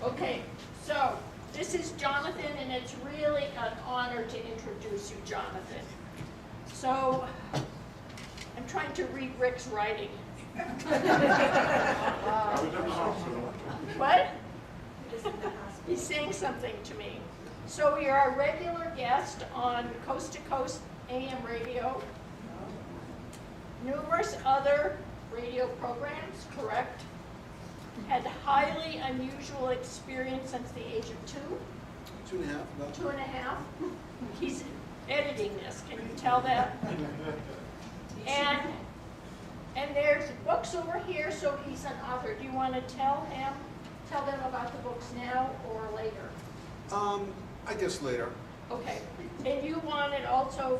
Okay, so this is Jonathan, and it's really an honor to introduce you, Jonathan. So I'm trying to read Rick's writing. What? He's saying something to me. So you're a regular guest on Coast to Coast AM radio, numerous other radio programs, correct? Had highly unusual experience since the age of 2. 2.5, about 2.5. He's editing this, can you tell that? And there's books over here, so he's an author. Do you want to tell them about the books now or later? I guess later. Okay. And you wanted also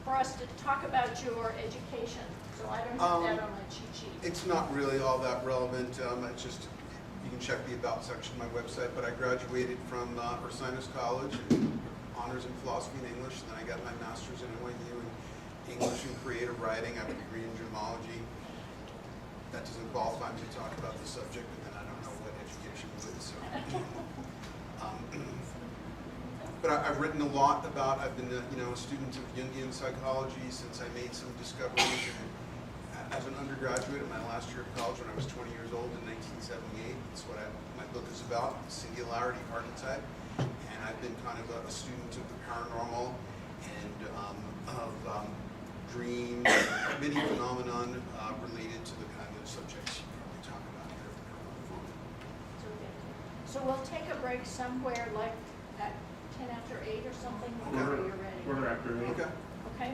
for us to talk about your education, so I don't have that on my cheat sheet. It's not really all that relevant. It's just, you can check the About section of my website, but I graduated from Ursinus College, honors in philosophy and English, and then I got my master's in NYU in English and creative writing. I have a degree in gemology. That doesn't qualify me to talk about the subject, but then I don't know what education is. So. But I've written a lot about, I've been a student of Jungian psychology since I made some discoveries as an undergraduate in my last year of college when I was 20 years old in 1978. That's what my book is about, singularity archetype. And I've been kind of a student of the paranormal and of dreams, many phenomenon related to the kind of subjects you probably talk about here at the Paranormal Forum. So we'll take a break somewhere like at 10 after 8 or something whenever you're ready. Quarter after 8. Okay. Okay?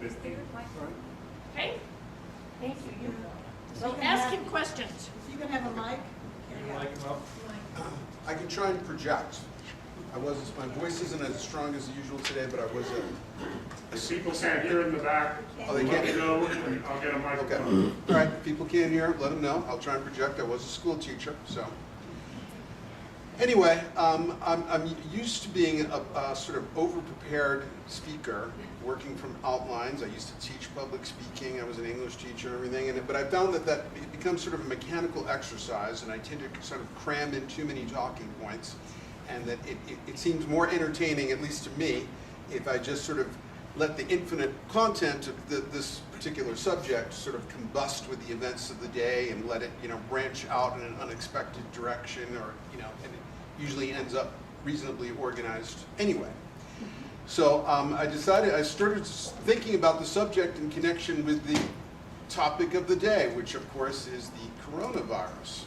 8:15. Okay? Thank you. So You can ask have- him questions. You can have a mic. I can try and project. My voice isn't as strong as usual today, but I was If people can't hear in the back, Oh, they let can't me hear? know and I'll get a Okay. microphone. All right, if people can't hear, let them know. I'll try and project. I was a school teacher, so. Anyway, I'm used to being a sort of over-prepared speaker, working from outlines. I used to teach public speaking. I was an English teacher and everything. But I found that it becomes sort of a mechanical exercise, and I tend to sort of cram in too many talking points, and that it seems more entertaining, at least to me, if I just sort of let the infinite content of this particular subject sort of combust with the events of the day and let it, branch out in an unexpected direction, or, and it usually ends up reasonably organized anyway. So I started thinking about the subject in connection with the topic of the day, which of course is the coronavirus.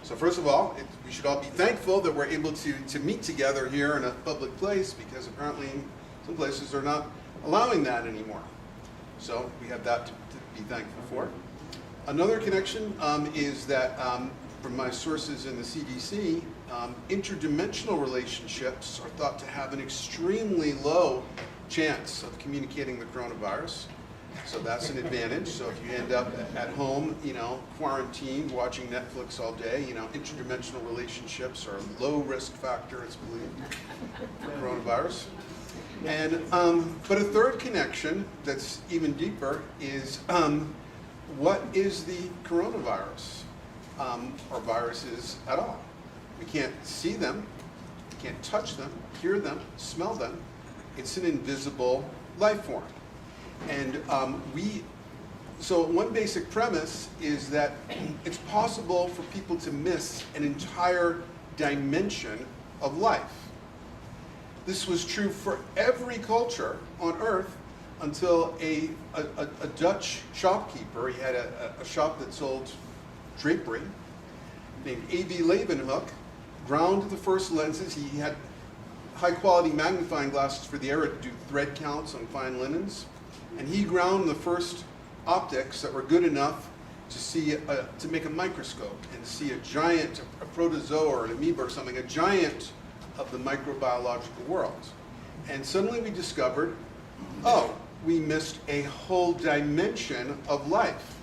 So first of all, we should all be thankful that we're able to meet together here in a public place, because apparently some places are not allowing that anymore. So we have that to be thankful for. Another connection is that from my sources in the CDC, interdimensional relationships are thought to have an extremely low chance of communicating the coronavirus. So that's an advantage. So if you end up at home, quarantined, watching Netflix all day, interdimensional relationships are a low risk factor, it's believed, for coronavirus. And but a third connection that's even deeper is what is the coronavirus, or viruses at all? We can't see them, we can't touch them, hear them, smell them. It's an invisible life form. And so one basic premise is that it's possible for people to miss an entire dimension of life. This was true for every culture on Earth until a Dutch shopkeeper, he had a shop that sold drapery, named A.V. Leeuwenhoek, ground the first lenses. He had high-quality magnifying glasses for the era to do thread counts on fine linens. And he ground the first optics that were good enough to see, to make a microscope and see a giant, a protozoa or an amoeba or something, a giant of the microbiological world. And suddenly we discovered, we missed a whole dimension of life.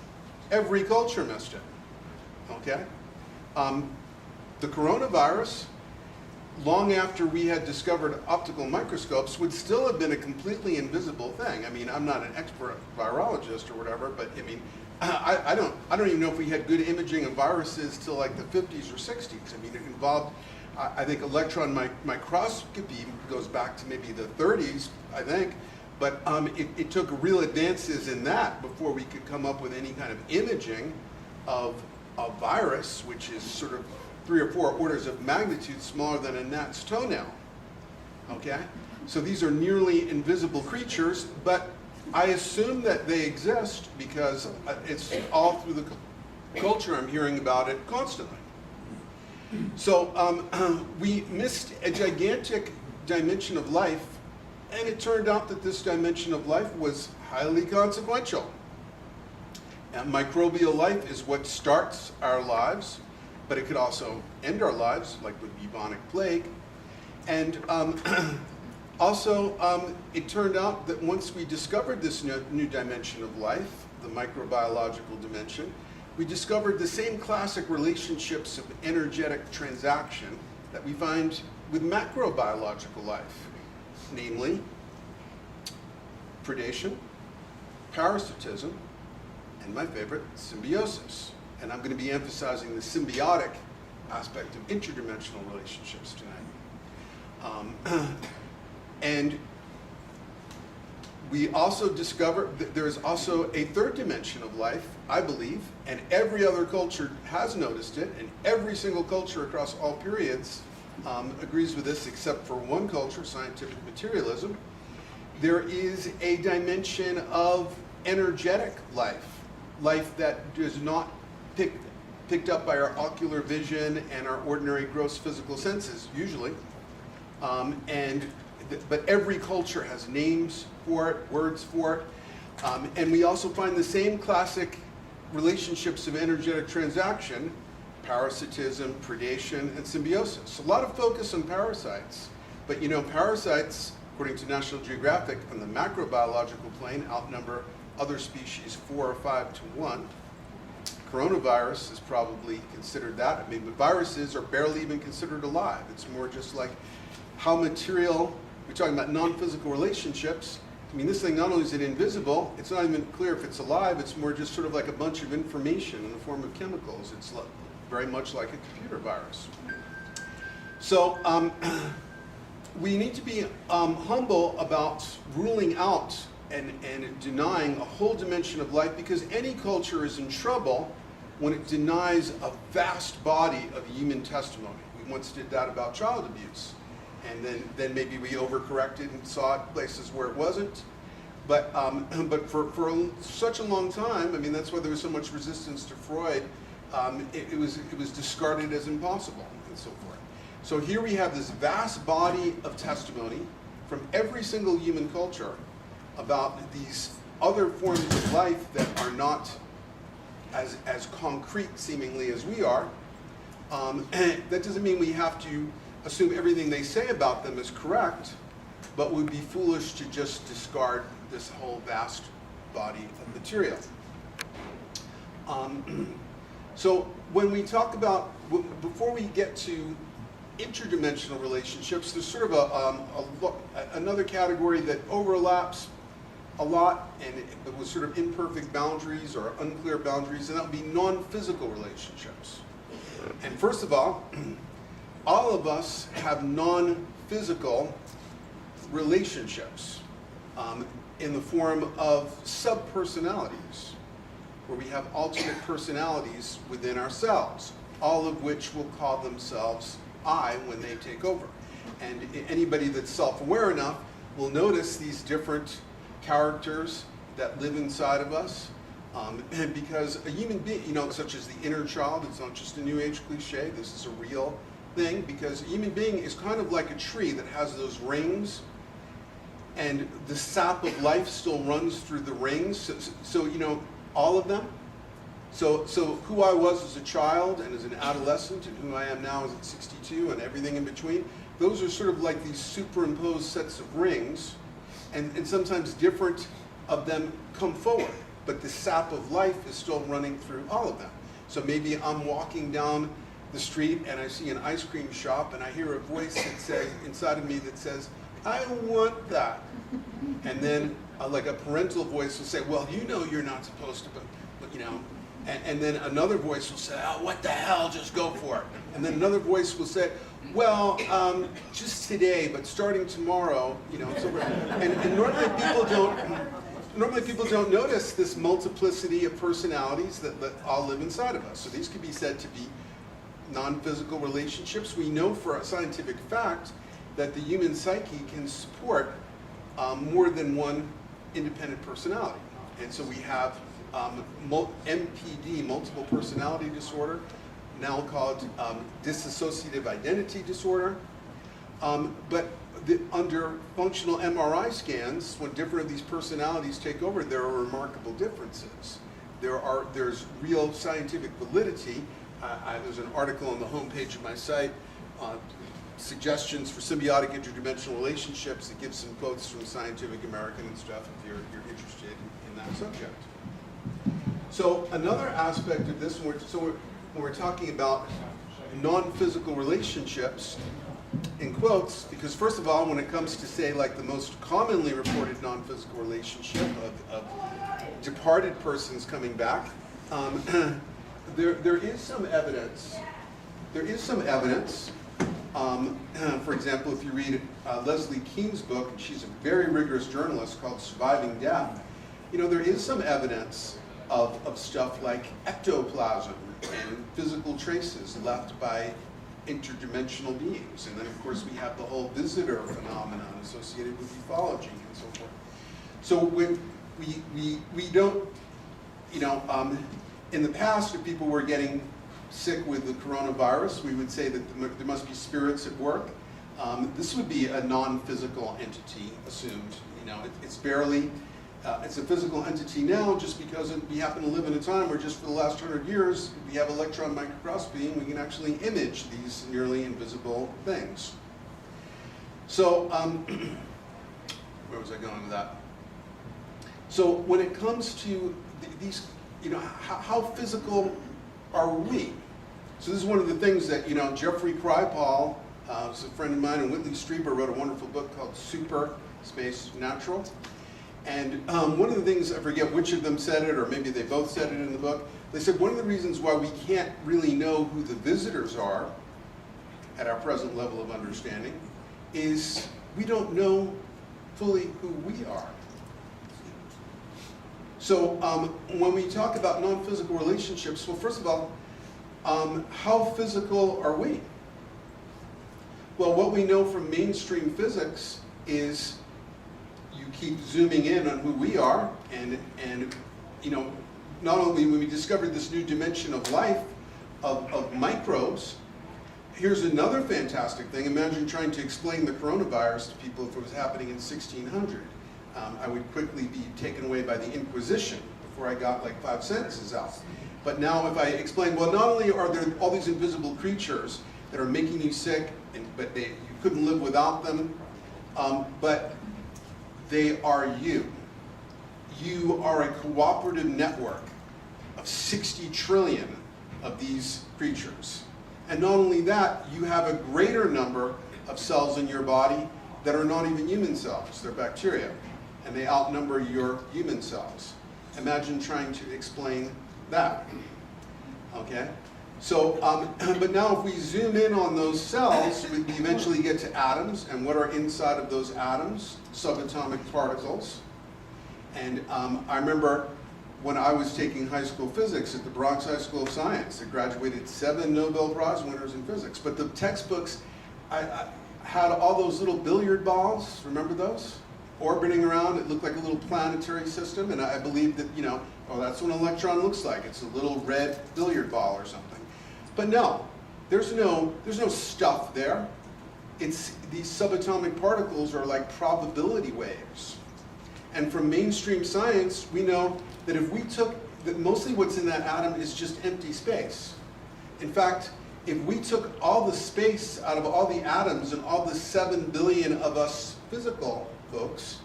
Every culture missed it, okay? The coronavirus, long after we had discovered optical microscopes, would still have been a completely invisible thing. I mean, I'm not an expert virologist or whatever, but I mean, I don't even know if we had good imaging of viruses till like the 50s or 60s. I mean, it involved, I think electron microscopy goes back to maybe the 30s, I think. But it took real advances in that before we could come up with any kind of imaging of a virus, which is sort of 3 or 4 orders of magnitude smaller than a gnat's toenail. Okay? So these are nearly invisible creatures, but I assume that they exist because it's all through the culture I'm hearing about it constantly. So we missed a gigantic dimension of life, and it turned out that this dimension of life was highly consequential. And microbial life is what starts our lives, but it could also end our lives, like with bubonic plague. And also, it turned out that once we discovered this new dimension of life, the microbiological dimension, we discovered the same classic relationships of energetic transaction that we find with macrobiological life, namely predation, parasitism, and my favorite, symbiosis. And I'm going to be emphasizing the symbiotic aspect of interdimensional relationships tonight. And we also discovered that there is also a third dimension of life, I believe, and every other culture has noticed it, and every single culture across all periods agrees with this except for one culture, scientific materialism. There is a dimension of energetic life, life that is not picked up by our ocular vision and our ordinary gross physical senses, usually. But every culture has names for it, words for it. And we also find the same classic relationships of energetic transaction, parasitism, predation, and symbiosis. A lot of focus on parasites. But you know, parasites, according to National Geographic, on the macrobiological plane, outnumber other species 4 or 5 to 1. Coronavirus is probably considered that. I mean, but viruses are barely even considered alive. It's more just like how material, we're talking about non-physical relationships. I mean, this thing, not only is it invisible, it's not even clear if it's alive, it's more just sort of like a bunch of information in the form of chemicals. It's very much like a computer virus. So we need to be humble about ruling out and denying a whole dimension of life, because any culture is in trouble when it denies a vast body of human testimony. We once did that about child abuse. And then maybe we overcorrected and saw it places where it wasn't. But for such a long time, I mean, that's why there was so much resistance to Freud. It was discarded as impossible and so forth. So here we have this vast body of testimony from every single human culture about these other forms of life that are not as concrete seemingly as we are. That doesn't mean we have to assume everything they say about them is correct, but would be foolish to just discard this whole vast body of material. So when we talk about, before we get to interdimensional relationships, there's sort of another category that overlaps a lot, and it was sort of imperfect boundaries or unclear boundaries, and that would be non-physical relationships. And first of all of us have non-physical relationships in the form of subpersonalities, where we have alternate personalities within ourselves, all of which will call themselves I when they take over. And anybody that's self-aware enough will notice these different characters that live inside of us. And because a human being, you know, such as the inner child, it's not just a New Age cliche, this is a real thing, because a human being is kind of like a tree that has those rings, and the sap of life still runs through the rings. So you know, all of them. So who I was as a child and as an adolescent, and who I am now as at 62, and everything in between, those are sort of like these superimposed sets of rings, and sometimes different of them come forward, but the sap of life is still running through all of them. So maybe I'm walking down the street and I see an ice cream shop and I hear a voice that says, inside of me that says, I want that. And then like a parental voice will say, well, you know you're not supposed to, but you know, and then another voice will say, oh, what the hell, just go for it. And then another voice will say, well, just today, but starting tomorrow, you know, it's over. And normally people don't notice this multiplicity of personalities that all live inside of us. So these could be said to be non-physical relationships. We know for a scientific fact that the human psyche can support more than one independent personality. And so we have MPD, multiple personality disorder, now called dissociative identity disorder. But under functional MRI scans, when different of these personalities take over, there are remarkable differences. There's real scientific validity. There's an article on the homepage of my site, suggestions for symbiotic interdimensional relationships, that gives some quotes from Scientific American and stuff if you're interested in that subject. So another aspect of this, when we're talking about non-physical relationships, in quotes, because first of all, when it comes to say like the most commonly reported non-physical relationship of departed persons coming back, there is some evidence. There is some evidence. For example, if you read Leslie Kean's book, and she's a very rigorous journalist, called Surviving Death, you know, there is some evidence of stuff like ectoplasm and physical traces left by interdimensional beings. And then, of course, we have the whole visitor phenomenon associated with ufology and so forth. So when we don't, you know, in the past, if people were getting sick with the coronavirus, we would say that there must be spirits at work. This would be a non-physical entity assumed. You know, it's barely, it's a physical entity now just because we happen to live in a time where just for the last 100 years, we have electron microscopy and we can actually image these nearly invisible things. So, where was I going with that? So when it comes to these, you know, how physical are we? So this is one of the things that, you know, Jeffrey Kripal, who's a friend of mine, and Whitley Strieber wrote a wonderful book called Super Space Natural. And one of the things, I forget which of them said it, or maybe they both said it in the book, they said one of the reasons why we can't really know who the visitors are at our present level of understanding is we don't know fully who we are. So when we talk about non-physical relationships, well, first of all, how physical are we? Well, what we know from mainstream physics is you keep zooming in on who we are, and you know, not only when we discovered this new dimension of life, of microbes, here's another fantastic thing. Imagine trying to explain the coronavirus to people if it was happening in 1600. I would quickly be taken away by the Inquisition before I got like 5 sentences out. But now if I explain, well, not only are there all these invisible creatures that are making you sick, but you couldn't live without them, but they are you. You are a cooperative network of 60 trillion of these creatures. And not only that, you have a greater number of cells in your body that are not even human cells, they're bacteria, and they outnumber your human cells. Imagine trying to explain that, okay? So, but now if we zoom in on those cells, we eventually get to atoms, and what are inside of those atoms? Subatomic particles. And I remember when I was taking high school physics at the Bronx High School of Science, I graduated 7 Nobel Prize winners in physics, but the textbooks, I had all those little billiard balls, remember those? Orbiting around, it looked like a little planetary system, and I believed that, you know, oh, that's what an electron looks like. It's a little red billiard ball or something. But no, there's no stuff there. It's these subatomic particles are like probability waves. And from mainstream science, we know that if we took, that mostly what's in that atom is just empty space. In fact, if we took all the space out of all the atoms and all the 7 billion of us physical folks,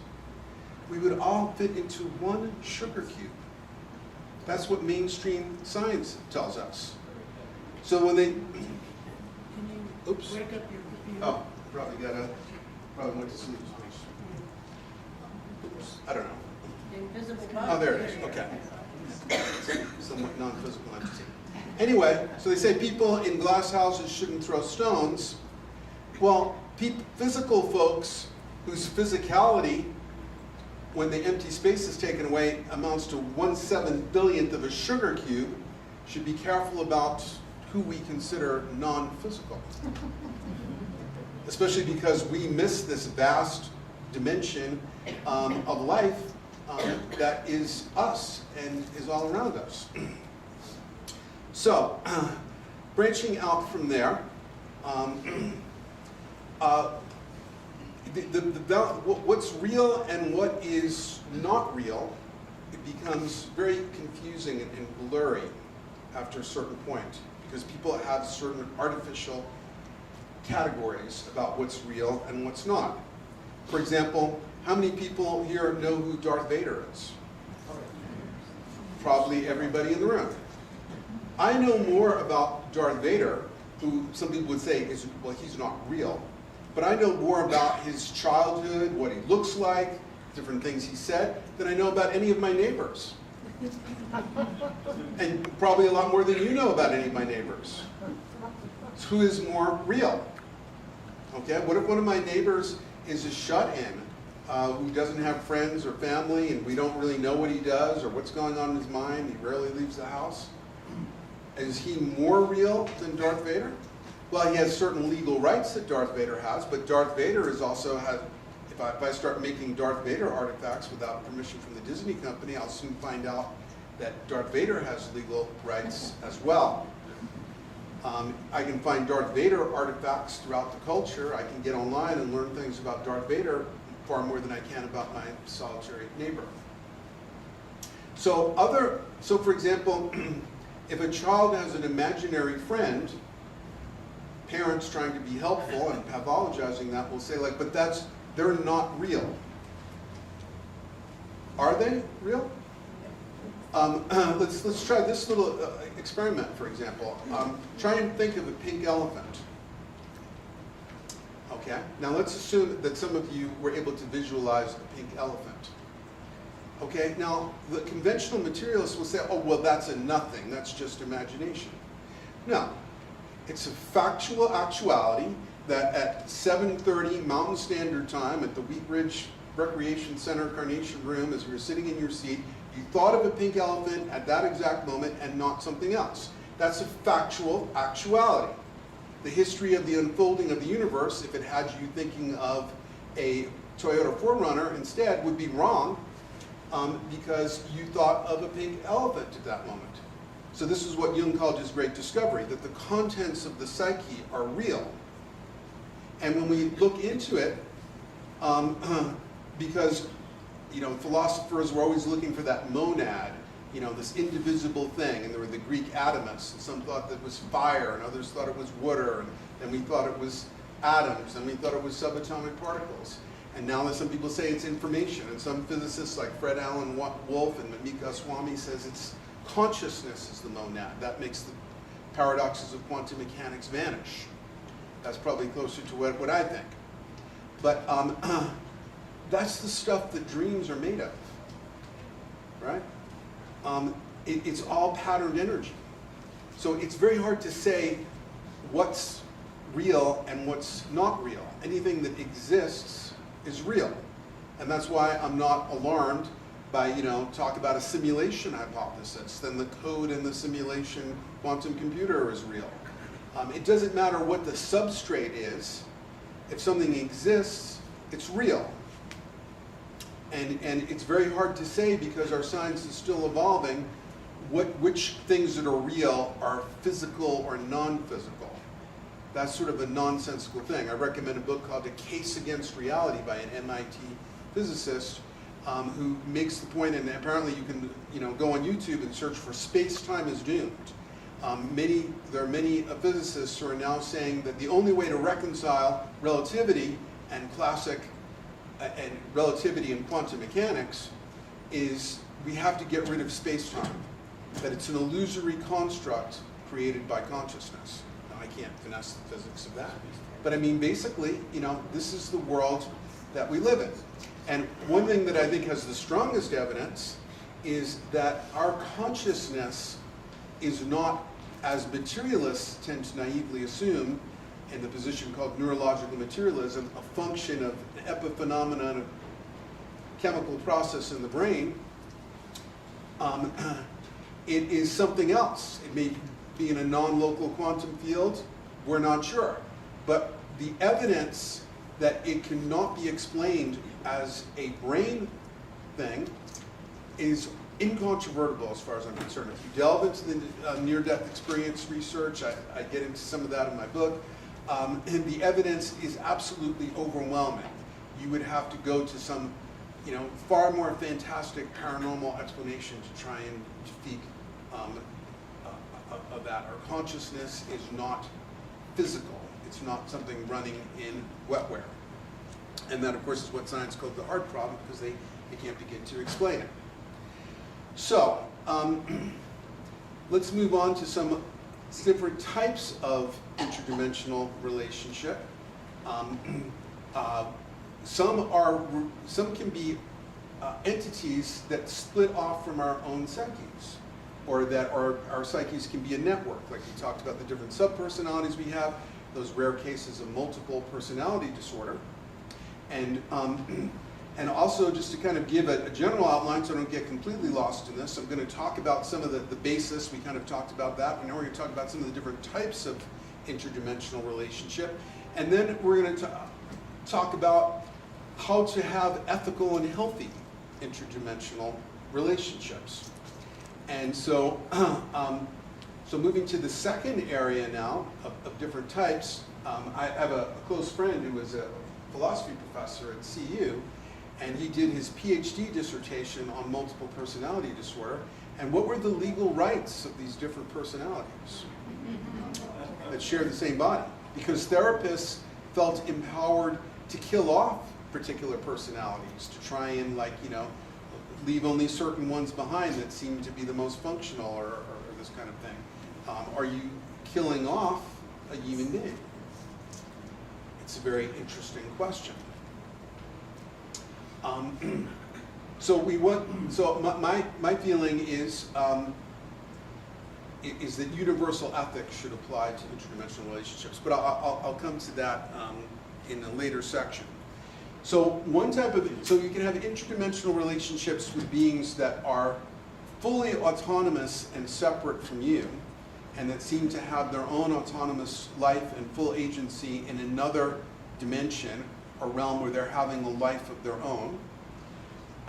we would all fit into one sugar cube. That's what mainstream science tells us. So when they, Can you oops, wake up your computer? oh, probably went to sleep. I don't know. Invisible Oh, there it is, body. okay. somewhat non-physical entity. Anyway, so they say people in glass houses shouldn't throw stones. Well, physical folks whose physicality, when the empty space is taken away, amounts to 1/7 billionth of a sugar cube, should be careful about who we consider non-physical. Especially because we miss this vast dimension of life that is us and is all around us. So, branching out from there, what's real and what is not real, it becomes very confusing and blurry after a certain point, because people have certain artificial categories about what's real and what's not. For example, how many people here know who Darth Vader is? Probably everybody in the room. I know more about Darth Vader, who some people would say is, well, he's not real, but I know more about his childhood, what he looks like, different things he said, than I know about any of my neighbors. And probably a lot more than you know about any of my neighbors. So who is more real? Okay, what if one of my neighbors is a shut-in who doesn't have friends or family, and we don't really know what he does or what's going on in his mind? He rarely leaves the house. Is he more real than Darth Vader? Well, he has certain legal rights that Darth Vader has, but Darth Vader is also has. If I start making Darth Vader artifacts without permission from the Disney company, I'll soon find out that Darth Vader has legal rights as well. I can find Darth Vader artifacts throughout the culture. I can get online and learn things about Darth Vader far more than I can about my solitary neighbor. So for example, if a child has an imaginary friend, parents trying to be helpful and pathologizing that will say, like, but they're not real. Are they real? Let's try this little experiment, for example. Try and think of a pink elephant. Okay, now let's assume that some of you were able to visualize a pink elephant. Okay, now the conventional materialists will say, oh, well, that's a nothing, that's just imagination. No, it's a factual actuality that at 7:30 Mountain Standard Time at the Wheat Ridge Recreation Center Carnation Room, as you were sitting in your seat, you thought of a pink elephant at that exact moment and not something else. That's a factual actuality. The history of the unfolding of the universe, if it had you thinking of a Toyota 4Runner instead, would be wrong because you thought of a pink elephant at that moment. So this is what Jung called his great discovery, that the contents of the psyche are real. And when we look into it, because philosophers were always looking for that monad, this indivisible thing, and there were the Greek atomists, and some thought that it was fire, and others thought it was water, and then we thought it was atoms, and we thought it was subatomic particles. And now some people say it's information, and some physicists like Fred Alan Wolf and Mamik Goswami says it's consciousness is the monad. That makes the paradoxes of quantum mechanics vanish. That's probably closer to what I think. But that's the stuff that dreams are made of, right? It's all patterned energy. So it's very hard to say what's real and what's not real. Anything that exists is real. And that's why I'm not alarmed by, talk about a simulation hypothesis. Then the code in the simulation quantum computer is real. It doesn't matter what the substrate is. If something exists, it's real. And it's very hard to say, because our science is still evolving, which things that are real are physical or non-physical. That's sort of a nonsensical thing. I recommend a book called A Case Against Reality by an MIT physicist who makes the point, and apparently you can go on YouTube and search for space-time is doomed. There are many physicists who are now saying that the only way to reconcile relativity and and relativity and quantum mechanics is we have to get rid of space-time, that it's an illusory construct created by consciousness. Now, I can't finesse the physics of that, but I mean, basically, this is the world that we live in. And one thing that I think has the strongest evidence is that our consciousness is not, as materialists tend to naively assume, in the position called neurological materialism, a function of an epiphenomenon of chemical process in the brain. It is something else. It may be in a non-local quantum field. We're not sure. But the evidence that it cannot be explained as a brain thing is incontrovertible as far as I'm concerned. If you delve into the near-death experience research, I get into some of that in my book, and the evidence is absolutely overwhelming. You would have to go to some, far more fantastic paranormal explanation to try and defeat of that. Our consciousness is not physical. It's not something running in wetware. And that, of course, is what science calls the hard problem, because they can't begin to explain it. So, let's move on to some different types of interdimensional relationship. Some can be entities that split off from our own psyches, or that our psyches can be a network, like we talked about the different subpersonalities we have, those rare cases of multiple personality disorder. And also, just to kind of give a general outline so I don't get completely lost in this, I'm going to talk about some of the basis. We kind of talked about that. Now we're going to talk about some of the different types of interdimensional relationship. And then we're going to talk about how to have ethical and healthy interdimensional relationships. And so, so moving to the second area now of different types, I have a close friend who was a philosophy professor at CU, and he did his PhD dissertation on multiple personality disorder. And what were the legal rights of these different personalities that share the same body? Because therapists felt empowered to kill off particular personalities, to try and, leave only certain ones behind that seem to be the most functional, or this kind of thing. Are you killing off a human being? It's a very interesting question. So my feeling is that universal ethics should apply to interdimensional relationships, but I'll come to that in a later section. So you can have interdimensional relationships with beings that are fully autonomous and separate from you, and that seem to have their own autonomous life and full agency in another dimension, a realm where they're having a life of their own.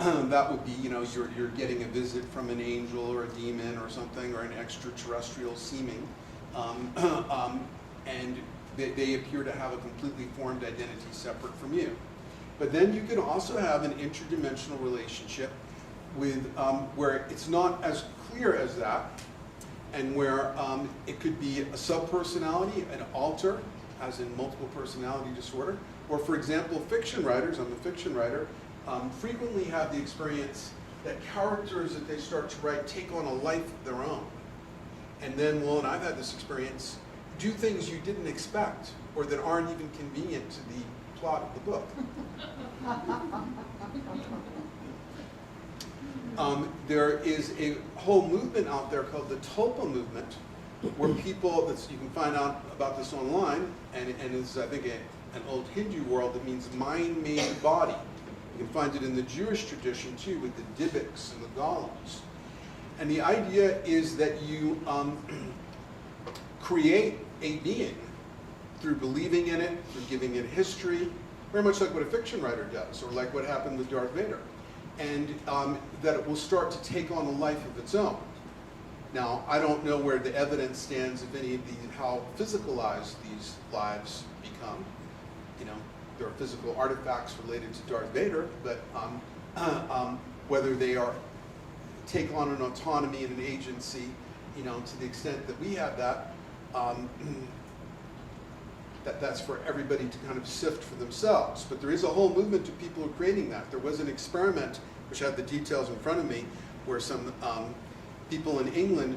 That would be, you're getting a visit from an angel or a demon or something, or an extraterrestrial seeming, and they appear to have a completely formed identity separate from you. But then you can also have an interdimensional relationship with where it's not as clear as that, and where it could be a subpersonality, an alter, as in multiple personality disorder, or for example, fiction writers, I'm a fiction writer, frequently have the experience that characters that they start to write take on a life of their own. And then, and I've had this experience, do things you didn't expect, or that aren't even convenient to the plot of the book. There is a whole movement out there called the Tulpa movement, where people, you can find out about this online, and it's, I think, an old Hindu world that means mind made body. You can find it in the Jewish tradition too, with the Dybbaks and the golems. And the idea is that you create a being through believing in it, through giving it history, very much like what a fiction writer does, or like what happened with Darth Vader. And that it will start to take on a life of its own. Now, I don't know where the evidence stands, if any of how physicalized these lives become. There are physical artifacts related to Darth Vader, but whether they take on an autonomy and an agency, to the extent that we have that, that's for everybody to kind of sift for themselves. But there is a whole movement of people who are creating that. There was an experiment, which I have the details in front of me, where some people in England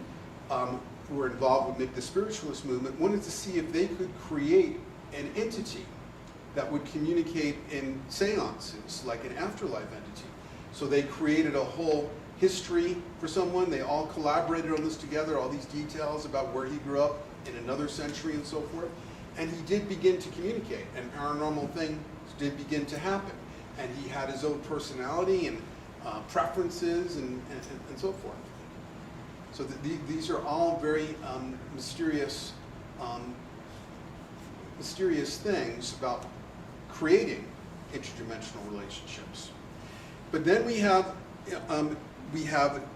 who were involved with the spiritualist movement wanted to see if they could create an entity that would communicate in seances, like an afterlife entity. So they created a whole history for someone. They all collaborated on this together, all these details about where he grew up in another century and so forth. And he did begin to communicate, and paranormal things did begin to happen. And he had his own personality and preferences and so forth. So these are all very mysterious things about creating interdimensional relationships. But then we have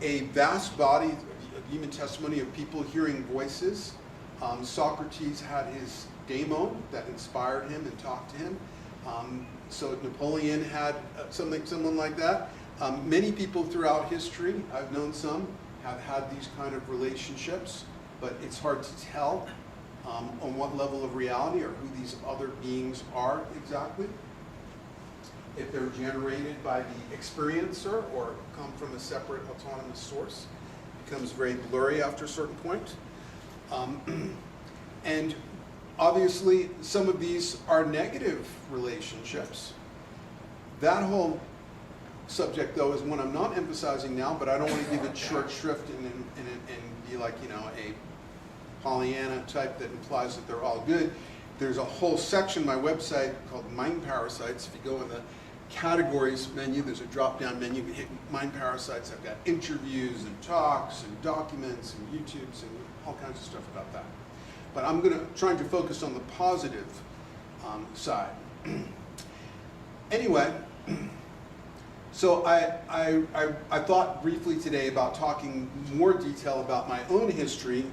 a vast body of human testimony of people hearing voices. Socrates had his daemon that inspired him and talked to him. So Napoleon had someone like that. Many people throughout history, I've known some, have had these kind of relationships, but it's hard to tell on what level of reality or who these other beings are exactly. If they're generated by the experiencer or come from a separate autonomous source, it becomes very blurry after a certain point. And obviously, some of these are negative relationships. That whole subject, though, is one I'm not emphasizing now, but I don't want to give it short shrift and be like, you know, a Pollyanna type that implies that they're all good. There's a whole section on my website called Mind Parasites. If you go in the categories menu, there's a drop-down menu. You hit Mind Parasites. I've got interviews and talks and documents and YouTubes and all kinds of stuff about that. But I'm trying to focus on the positive side. Anyway, so I thought briefly today about talking more detail about my own history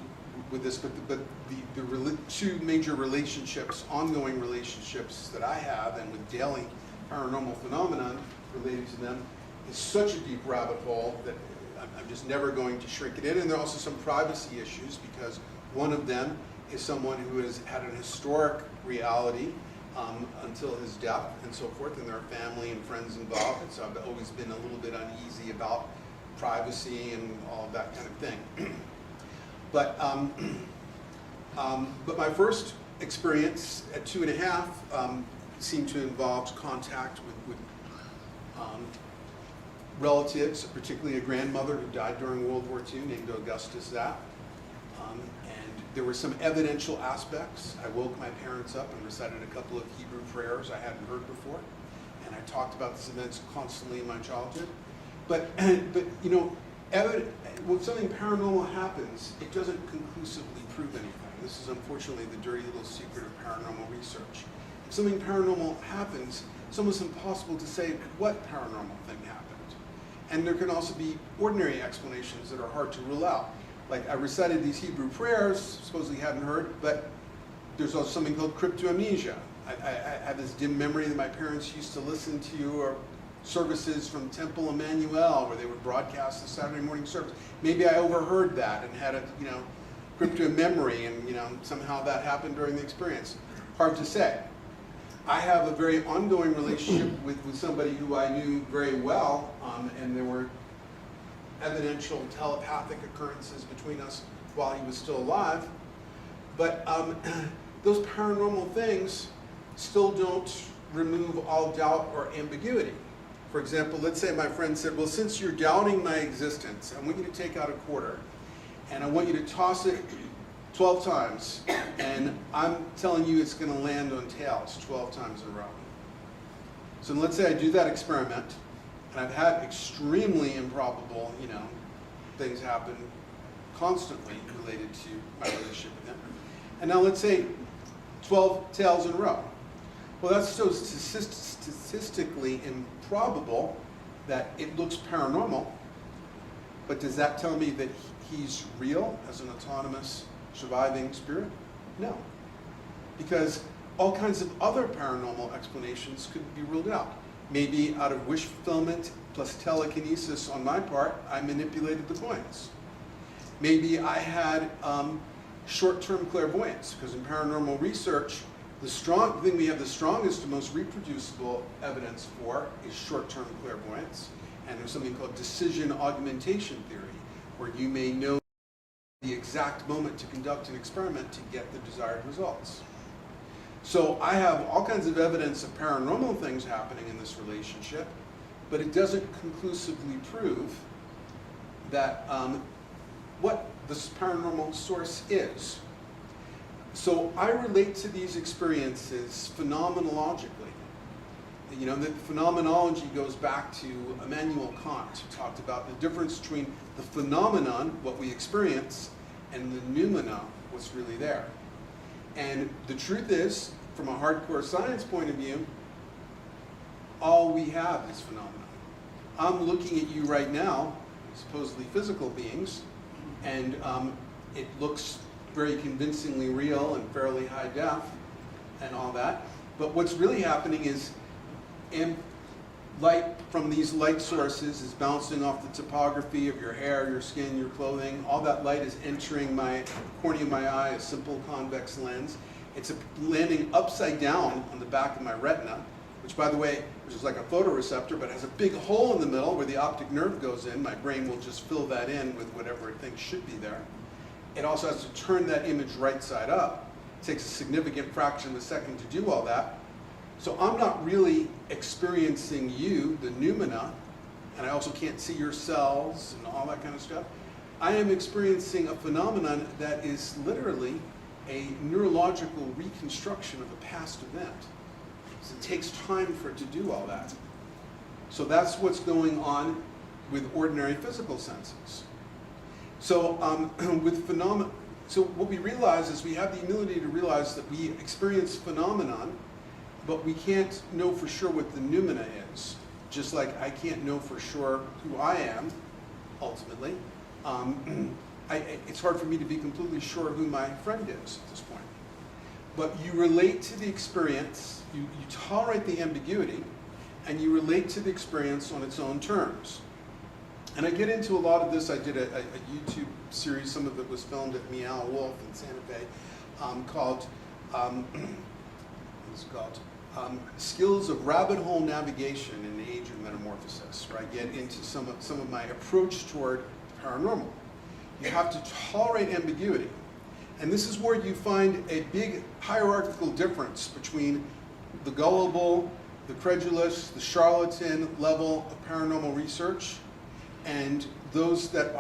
with this, but the two major relationships, ongoing relationships that I have, and with daily paranormal phenomenon related to them, is such a deep rabbit hole that I'm just never going to shrink it in. And there are also some privacy issues, because one of them is someone who has had an historic reality until his death and so forth, and there are family and friends involved, and so I've always been a little bit uneasy about privacy and all of that kind of thing. But my first experience at 2.5 seemed to involve contact with relatives, particularly a grandmother who died during World War II named Augustus Zapp. And there were some evidential aspects. I woke my parents up and recited a couple of Hebrew prayers I hadn't heard before. And I talked about these events constantly in my childhood. But you know, when something paranormal happens, it doesn't conclusively prove anything. This is unfortunately the dirty little secret of paranormal research. If something paranormal happens, it's almost impossible to say what paranormal thing happened. And there can also be ordinary explanations that are hard to rule out. Like, I recited these Hebrew prayers, supposedly hadn't heard, but there's also something called cryptoamnesia. I have this dim memory that my parents used to listen to, or services from Temple Emmanuel, where they would broadcast the Saturday morning service. Maybe I overheard that and had a, you know, crypto memory, and, you know, somehow that happened during the experience. Hard to say. I have a very ongoing relationship with somebody who I knew very well, and there were evidential telepathic occurrences between us while he was still alive. But those paranormal things still don't remove all doubt or ambiguity. For example, let's say my friend said, well, since you're doubting my existence, I want you to take out a quarter, and I want you to toss it 12 times, and I'm telling you it's going to land on tails 12 times in a row. So let's say I do that experiment, and I've had extremely improbable, you know, things happen constantly related to my relationship with him. And now let's say 12 tails in a row. Well, that's so statistically improbable that it looks paranormal, but does that tell me that he's real as an autonomous surviving spirit? No. Because all kinds of other paranormal explanations could be ruled out. Maybe out of wish fulfillment plus telekinesis on my part, I manipulated the coins. Maybe I had short-term clairvoyance, because in paranormal research, the thing we have the strongest and most reproducible evidence for is short-term clairvoyance. And there's something called decision augmentation theory, where you may know the exact moment to conduct an experiment to get the desired results. So I have all kinds of evidence of paranormal things happening in this relationship, but it doesn't conclusively prove that what this paranormal source is. So I relate to these experiences phenomenologically. You know, the phenomenology goes back to Immanuel Kant, who talked about the difference between the phenomenon, what we experience, and the noumena, what's really there. And the truth is, from a hardcore science point of view, all we have is phenomena. I'm looking at you right now, supposedly physical beings, and it looks very convincingly real and fairly high def and all that. But what's really happening is light from these light sources is bouncing off the topography of your hair, your skin, your clothing. All that light is entering my cornea of my eye, a simple convex lens. It's landing upside down on the back of my retina, which, by the way, which is like a photoreceptor, but has a big hole in the middle where the optic nerve goes in. My brain will just fill that in with whatever it thinks should be there. It also has to turn that image right side up. It takes a significant fraction of a second to do all that. So I'm not really experiencing you, the noumena, and I also can't see your cells and all that kind of stuff. I am experiencing a phenomenon that is literally a neurological reconstruction of a past event. So it takes time for it to do all that. So that's what's going on with ordinary physical senses. So with phenomena, so what we realize is we have the ability to realize that we experience phenomenon, but we can't know for sure what the noumena is. Just like I can't know for sure who I am, ultimately. It's hard for me to be completely sure who my friend is at this point. But you relate to the experience, you tolerate the ambiguity, and you relate to the experience on its own terms. And I get into a lot of this. I did a YouTube series, some of it was filmed at Meow Wolf in Santa Fe, called, what's it called? Skills of Rabbit Hole Navigation in the Age of Metamorphosis, where I get into some of my approach toward paranormal. You have to tolerate ambiguity. And this is where you find a big hierarchical difference between the gullible, the credulous, the charlatan level of paranormal research, and those that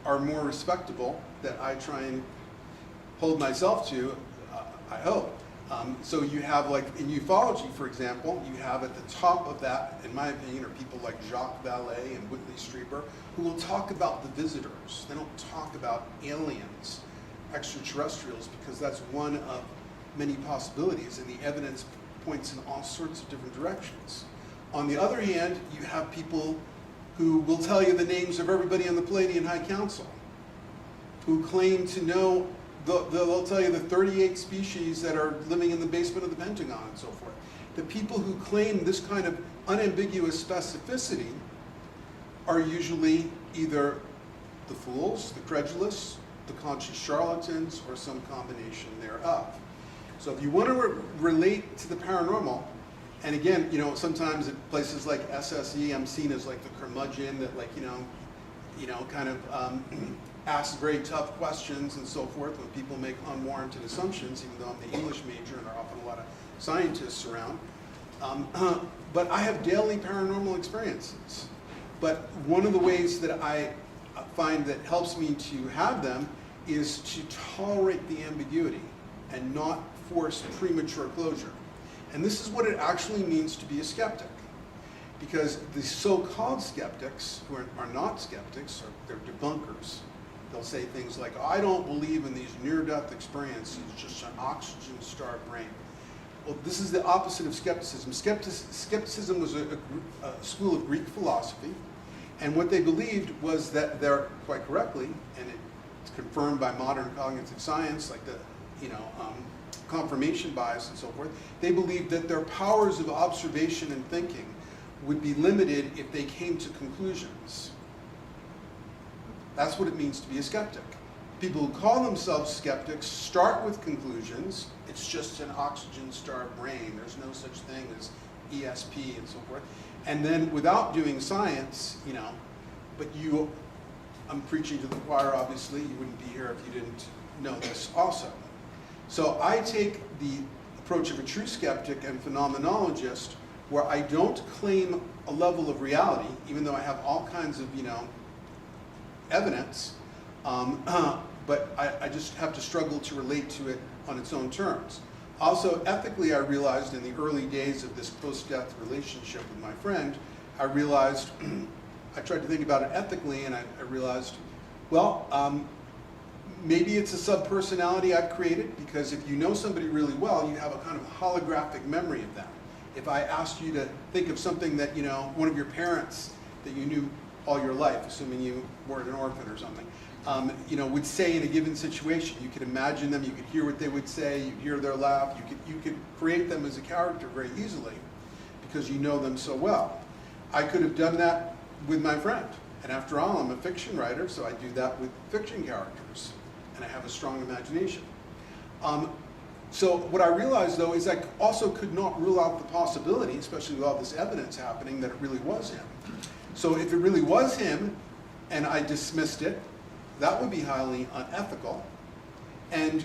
are more respectable, that I try and hold myself to, I hope. So you have, like in ufology, for example, you have at the top of that, in my opinion, are people like Jacques Vallée and Whitley Strieber, who will talk about the visitors. They don't talk about aliens, extraterrestrials, because that's one of many possibilities, and the evidence points in all sorts of different directions. On the other hand, you have people who will tell you the names of everybody on the Palladian High Council, who claim to know, they'll tell you the 38 species that are living in the basement of the Pentagon and so forth. The people who claim this kind of unambiguous specificity are usually either the fools, the credulous, the conscious charlatans, or some combination thereof. So if you want to relate to the paranormal, and again, you know, sometimes at places like SSE, I'm seen as like the curmudgeon that, like, you know, kind of asks very tough questions and so forth when people make unwarranted assumptions, even though I'm the English major and there are often a lot of scientists around. But I have daily paranormal experiences. But one of the ways that I find that helps me to have them is to tolerate the ambiguity and not force premature closure. And this is what it actually means to be a skeptic. Because the so-called skeptics, who are not skeptics, they're debunkers. They'll say things like, oh, I don't believe in these near-death experiences, just an oxygen-starved brain. Well, this is the opposite of skepticism. Skepticism was a school of Greek philosophy, and what they believed was that they're, quite correctly, and it's confirmed by modern cognitive science, like the, confirmation bias and so forth, they believed that their powers of observation and thinking would be limited if they came to conclusions. That's what it means to be a skeptic. People who call themselves skeptics start with conclusions. It's just an oxygen-starved brain. There's no such thing as ESP and so forth. And then without doing science, but I'm preaching to the choir, obviously. You wouldn't be here if you didn't know this also. So I take the approach of a true skeptic and phenomenologist, where I don't claim a level of reality, even though I have all kinds of, evidence, but I just have to struggle to relate to it on its own terms. Also, ethically, I realized in the early days of this post-death relationship with my friend, I realized, I tried to think about it ethically, and I realized, well, maybe it's a sub-personality I've created, because if you know somebody really well, you have a kind of holographic memory of them. If I asked you to think of something that, one of your parents that you knew all your life, assuming you weren't an orphan or something, would say in a given situation, you could imagine them, you could hear what they would say, you'd hear their laugh, you could create them as a character very easily because you know them so well. I could have done that with my friend, and after all, I'm a fiction writer, so I do that with fiction characters, and I have a strong imagination. So what I realized, though, is I also could not rule out the possibility, especially with all this evidence happening, that it really was him. So if it really was him, and I dismissed it, that would be highly unethical. And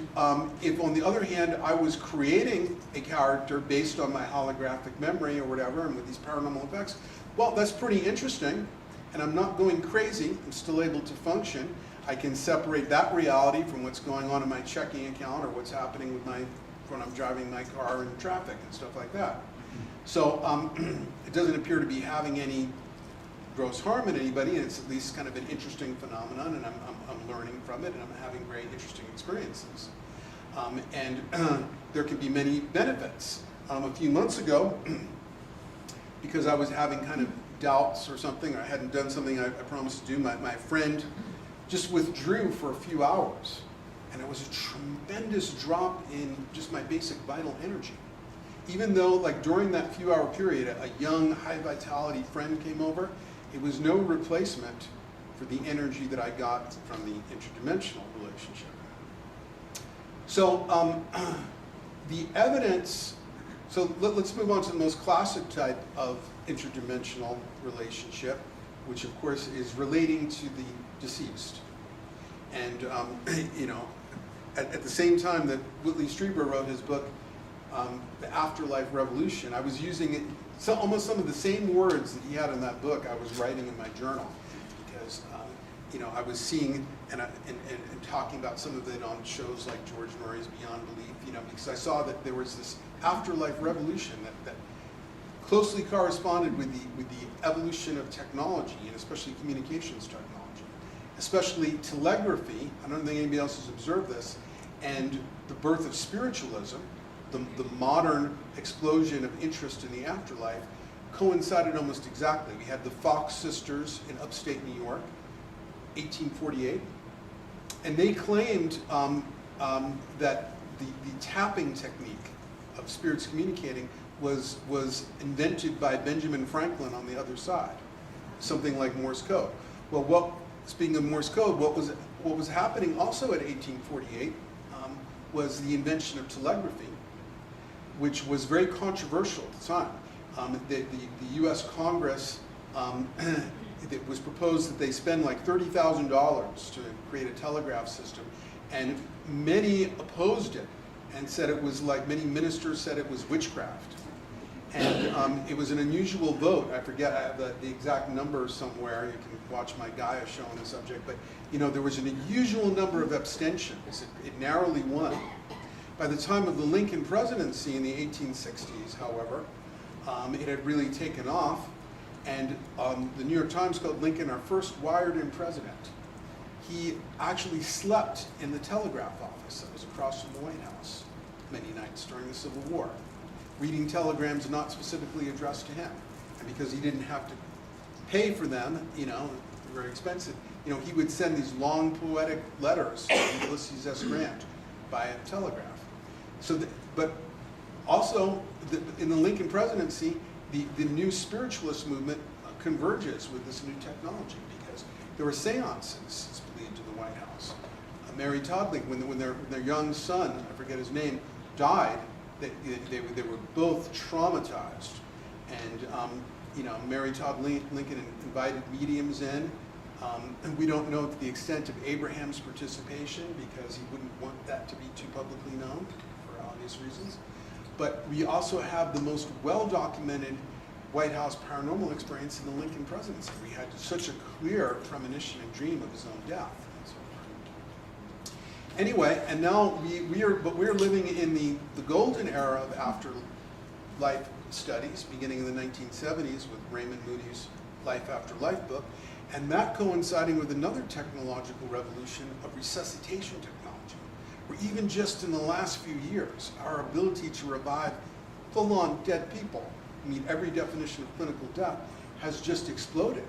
if, on the other hand, I was creating a character based on my holographic memory or whatever, and with these paranormal effects, well, that's pretty interesting, and I'm not going crazy. I'm still able to function. I can separate that reality from what's going on in my checking account or what's happening with when I'm driving my car in traffic and stuff like that. So it doesn't appear to be having any gross harm in anybody, and it's at least kind of an interesting phenomenon, and I'm learning from it, and I'm having very interesting experiences. And there can be many benefits. A few months ago, because I was having kind of doubts or something, or I hadn't done something I promised to do, my friend just withdrew for a few hours, and it was a tremendous drop in just my basic vital energy. Even though, like, during that few hour period, a young, high vitality friend came over, it was no replacement for the energy that I got from the interdimensional relationship. So the evidence, so let's move on to the most classic type of interdimensional relationship, which of course is relating to the deceased. And at the same time that Whitley Strieber wrote his book, The Afterlife Revolution, I was using it, almost some of the same words that he had in that book I was writing in my journal, because I was seeing and talking about some of it on shows like George Murray's Beyond Belief, because I saw that there was this afterlife revolution that closely corresponded with the evolution of technology, and especially communications technology, especially telegraphy. I don't think anybody else has observed this, and the birth of spiritualism. The modern explosion of interest in the afterlife coincided almost exactly. We had the Fox sisters in upstate New York, 1848, and they claimed that the tapping technique of spirits communicating was invented by Benjamin Franklin on the other side, something like Morse code. Well, speaking of Morse code, what was happening also at 1848 was the invention of telegraphy, which was very controversial at the time. The U.S. Congress, it was proposed that they spend like $30,000 to create a telegraph system, and many opposed it and said it was like, many ministers said it was witchcraft. And it was an unusual vote. I forget, I have the exact number somewhere. You can watch my Gaia show on the subject, but there was an unusual number of abstentions. It narrowly won. By the time of the Lincoln presidency in the 1860s, however, it had really taken off, and the New York Times called Lincoln our first wired-in president. He actually slept in the telegraph office that was across from the White House many nights during the Civil War, reading telegrams not specifically addressed to him. And because he didn't have to pay for them, very expensive, he would send these long poetic letters to Ulysses S. Grant by telegraph. So, but also in the Lincoln presidency, the new spiritualist movement converges with this new technology, because there were seances, it's believed, in the White House. Mary Todd Lincoln, when their young son, I forget his name, died, they were both traumatized, and Mary Todd Lincoln invited mediums in. And we don't know the extent of Abraham's participation, because he wouldn't want that to be too publicly known for obvious reasons. But we also have the most well-documented White House paranormal experience in the Lincoln presidency. We had such a clear premonition and dream of his own death. Anyway, and now we're living in the golden era of afterlife studies, beginning in the 1970s with Raymond Moody's Life After Life book, and that coinciding with another technological revolution of resuscitation technology, where even just in the last few years, our ability to revive full-on dead people, meet every definition of clinical death, has just exploded.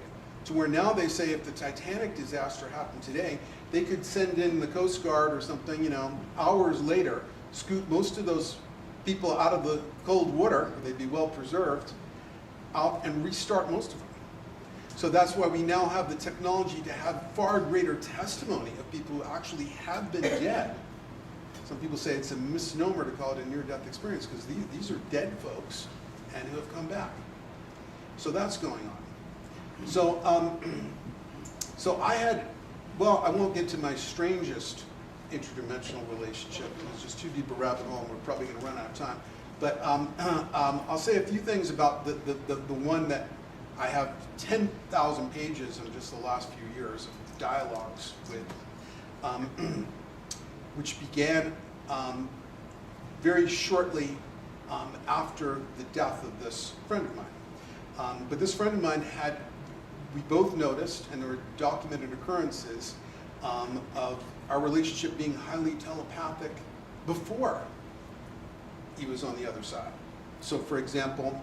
To where now they say if the Titanic disaster happened today, they could send in the Coast Guard or something, you know, hours later, scoot most of those people out of the cold water, they'd be well preserved, out and restart most of them. So that's why we now have the technology to have far greater testimony of people who actually have been dead. Some people say it's a misnomer to call it a near-death experience because these are dead folks and who have come back. So that's going on. So, so I had, well, I won't get to my strangest interdimensional relationship. It was just too deep a rabbit hole, and we're probably going to run out of time. But I'll say a few things about the one that I have 10,000 pages in just the last few years of dialogues with, which began very shortly after the death of this friend of mine. But this friend of mine had, we both noticed, and there were documented occurrences of our relationship being highly telepathic before he was on the other side. So for example,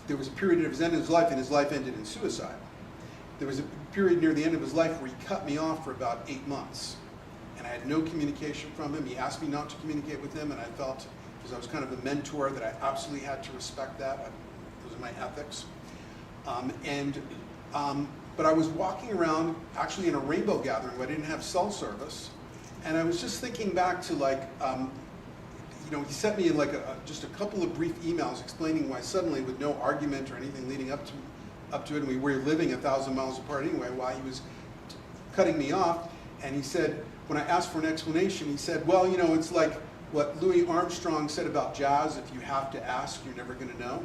there was a period of his end of his life, and his life ended in suicide. There was a period near the end of his life where he cut me off for about 8 months. And I had no communication from him. He asked me not to communicate with him, and I felt, because I was kind of a mentor, that I absolutely had to respect that. Those are my ethics. But I was walking around, actually in a rainbow gathering where I didn't have cell service, and I was just thinking back to like, you know, he sent me like just a couple of brief emails explaining why suddenly, with no argument or anything leading up to it, and we were living 1,000 miles apart anyway, why he was cutting me off. And he said, when I asked for an explanation, he said, well, you know, it's like what Louis Armstrong said about jazz: if you have to ask, you're never going to know.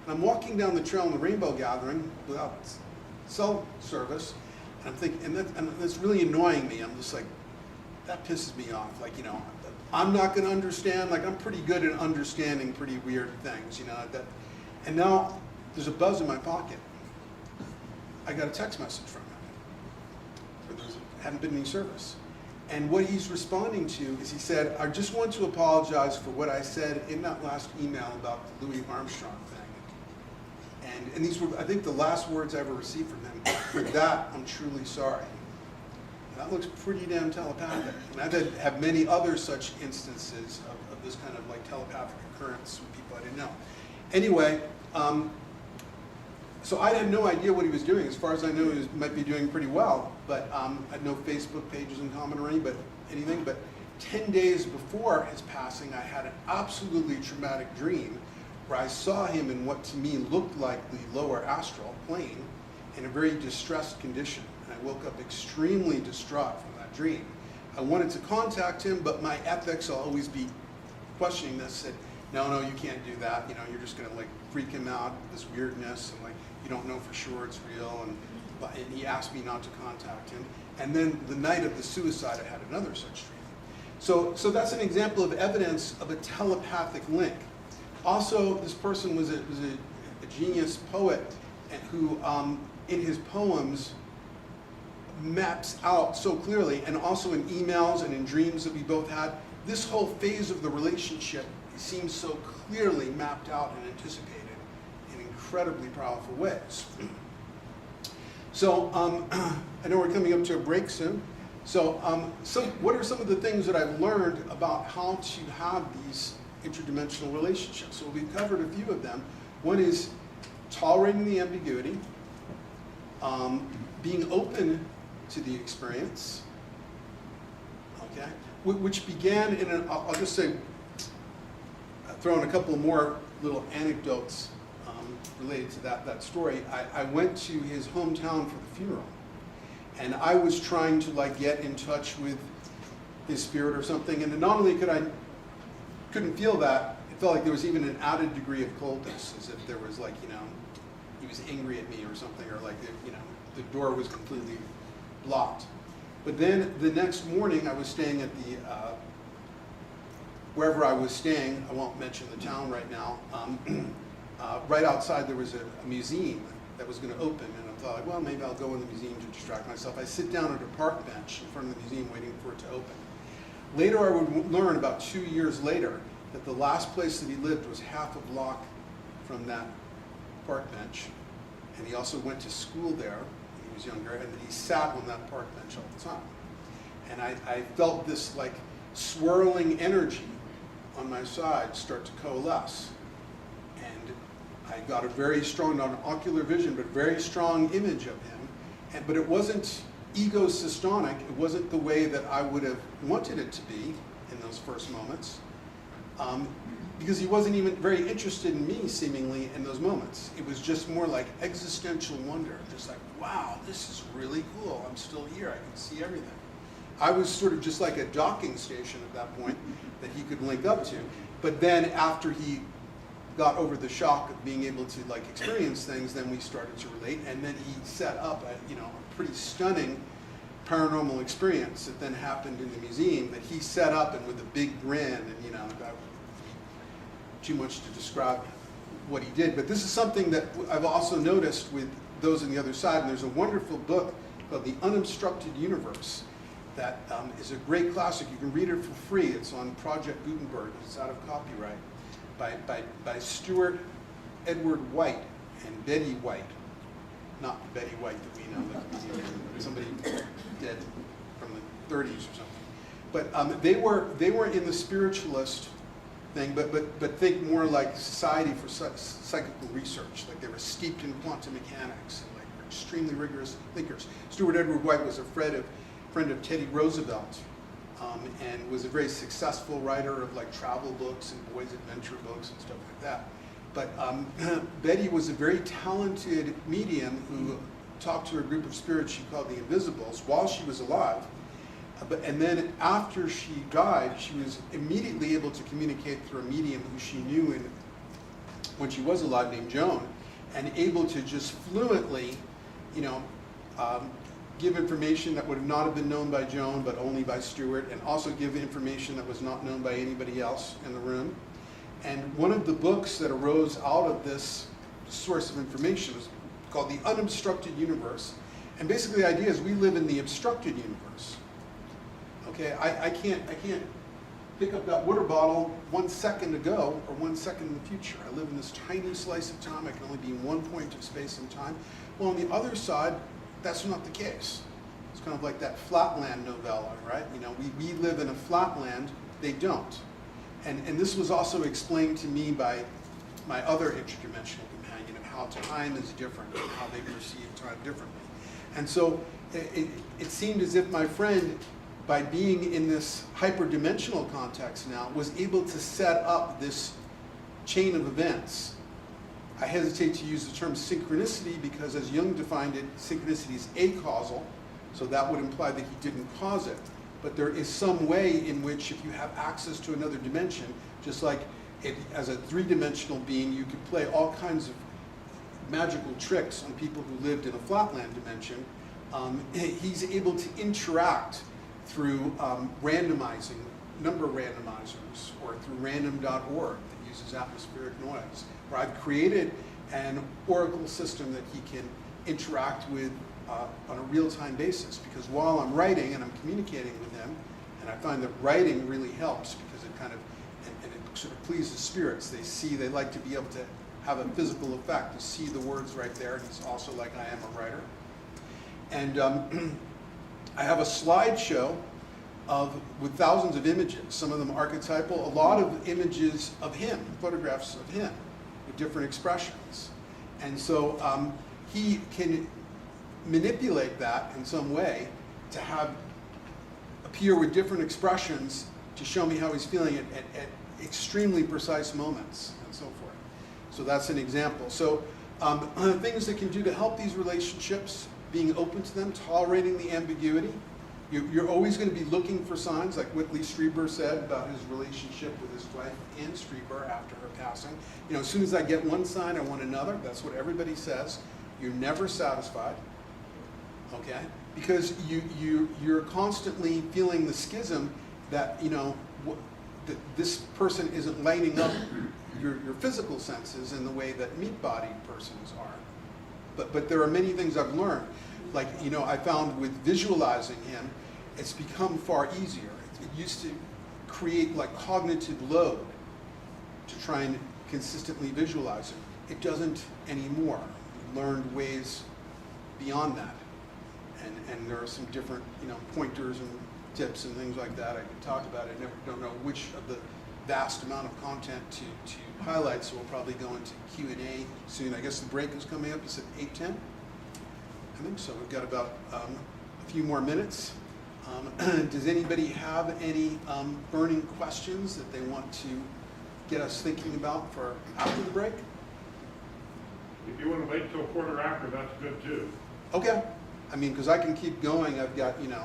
And I'm walking down the trail in the rainbow gathering without cell service, and I'm thinking, and that's really annoying me. I'm just like, that pisses me off. Like, you know, I'm not going to understand. Like, I'm pretty good at understanding pretty weird things, you know. And now there's a buzz in my pocket. I got a text message from him. There hadn't been any service. And what he's responding to is, he said, I just want to apologize for what I said in that last email about the Louis Armstrong thing. And these were, I think, the last words I ever received from him. For that, I'm truly sorry. And that looks pretty damn telepathic. And I've had many other such instances of this kind of like telepathic occurrence with people I didn't know. Anyway, so I had no idea what he was doing. As far as I knew, he might be doing pretty well, but I had no Facebook pages in common or anything. But 10 days before his passing, I had an absolutely traumatic dream where I saw him in what to me looked like the lower astral plane in a very distressed condition. And I woke up extremely distraught from that dream. I wanted to contact him, but my ethics, I'll always be questioning this, said, no, you can't do that. You know, you're just going to like freak him out with this weirdness, and like you don't know for sure it's real. And he asked me not to contact him. And then the night of the suicide, I had another such dream. So that's an example of evidence of a telepathic link. Also, this person was a genius poet who, in his poems, maps out so clearly, and also in emails and in dreams that we both had, this whole phase of the relationship seems so clearly mapped out and anticipated in incredibly powerful ways. So, I know we're coming up to a break soon. So, what are some of the things that I've learned about how to have these interdimensional relationships? So we've covered a few of them. One is tolerating the ambiguity, being open to the experience, okay, which began in I'll just say, throw in a couple more little anecdotes related to that story. I went to his hometown for the funeral, and I was trying to like get in touch with his spirit or something, and not only couldn't feel that it felt like there was even an added degree of coldness, as if there was like, he was angry at me or something, or like, the door was completely blocked. But then the next morning I was staying at the, wherever I was staying, I won't mention the town right now, right outside there was a museum that was going to open, and I thought, well, maybe I'll go in the museum to distract myself. I sit down at a park bench in front of the museum waiting for it to open. Later I would learn, about 2 years later, that the last place that he lived was half a block from that park bench, and he also went to school there when he was younger, and that he sat on that park bench all the time. And I felt this like swirling energy on my side start to coalesce. And I got a very strong, not an ocular vision, but very strong image of him. But it wasn't ego-systonic. It wasn't the way that I would have wanted it to be in those first moments. Because he wasn't even very interested in me, seemingly, in those moments. It was just more like existential wonder. Just like, wow, this is really cool. I'm still here. I can see everything. I was sort of just like a docking station at that point that he could link up to. But then after he got over the shock of being able to like experience things, then we started to relate, and then he set up a pretty stunning paranormal experience that then happened in the museum that he set up, and with a big grin, and too much to describe what he did. But this is something that I've also noticed with those on the other side, and there's a wonderful book called The Unobstructed Universe that is a great classic. You can read it for free. It's on Project Gutenberg. It's out of copyright. By Stuart Edward White and Betty White. Not Betty White that we know, that somebody dead from the 30s or something. But they were in the spiritualist thing, but think more like Society for Psychical Research. Like they were steeped in quantum mechanics and like were extremely rigorous thinkers. Stuart Edward White was a friend of Teddy Roosevelt. And was a very successful writer of like travel books and boys' adventure books and stuff like that. But Betty was a very talented medium who talked to a group of spirits she called the Invisibles while she was alive. And then after she died, she was immediately able to communicate through a medium who she knew when she was alive, named Joan, and able to just fluently, give information that would not have been known by Joan, but only by Stuart, and also give information that was not known by anybody else in the room. And one of the books that arose out of this source of information was called The Unobstructed Universe. And basically the idea is we live in the obstructed universe. Okay, I can't pick up that water bottle 1 second ago or 1 second in the future. I live in this tiny slice of time. I can only be in one point of space and time. Well, on the other side, that's not the case. It's kind of like that Flatland novella, right? We live in a flatland, they don't. And this was also explained to me by my other interdimensional companion of how time is different and how they perceive time differently. And so it seemed as if my friend, by being in this hyperdimensional context now, was able to set up this chain of events. I hesitate to use the term synchronicity because, as Jung defined it, synchronicity is acausal, so that would imply that he didn't cause it. But there is some way in which, if you have access to another dimension, just like as a three-dimensional being, you could play all kinds of magical tricks on people who lived in a flatland dimension. He's able to interact through randomizing, number randomizers, or through random.org that uses atmospheric noise. Where I've created an oracle system that he can interact with on a real-time basis. Because while I'm writing and I'm communicating with him, and I find that writing really helps because it kind of, and it sort of pleases spirits. They like to be able to have a physical effect, to see the words right there. And he's also like, I am a writer. And I have a slideshow with thousands of images, some of them archetypal, a lot of images of him, photographs of him, with different expressions. And so he can manipulate that in some way to have appear with different expressions to show me how he's feeling at extremely precise moments and so forth. So that's an example. So things that can do to help these relationships, being open to them, tolerating the ambiguity. You're always going to be looking for signs, like Whitley Strieber said about his relationship with his wife Ann Strieber after her passing. You know, as soon as I get one sign, I want another. That's what everybody says. You're never satisfied, okay? Because you're constantly feeling the schism that, you know, that this person isn't lighting up your physical senses in the way that meat-bodied persons are. But there are many things I've learned. Like, you know, I found with visualizing him, it's become far easier. It used to create like cognitive load to try and consistently visualize him. It doesn't anymore. I've learned ways beyond that. And there are some different, you know, pointers and tips and things like that I could talk about. I don't know which of the vast amount of content to highlight, so we'll probably go into Q&A soon. I guess the break is coming up. It's at 8:10. I think so. We've got about a few more minutes. Does anybody have any burning questions that they want to get us thinking about for after the break? If you want to wait till quarter after, that's good too. Okay. I mean, because I can keep going. I've got, you know,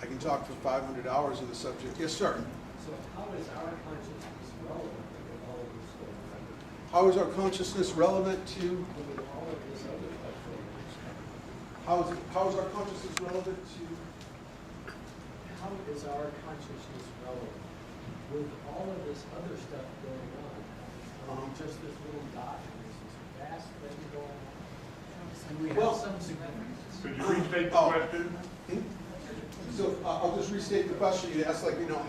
I can talk for 500 hours on the subject. Yes, sir. So how is our consciousness relevant to all of this stuff? How is our consciousness relevant to? With all of this other stuff that we're discovering? How is our consciousness relevant to? How is our consciousness relevant with all of this other stuff going on? Are we just this little dot and there's this vast thing going on? And we Well- have some significance. Could you restate the Oh. question? So I'll just restate the question. You asked, like, you know,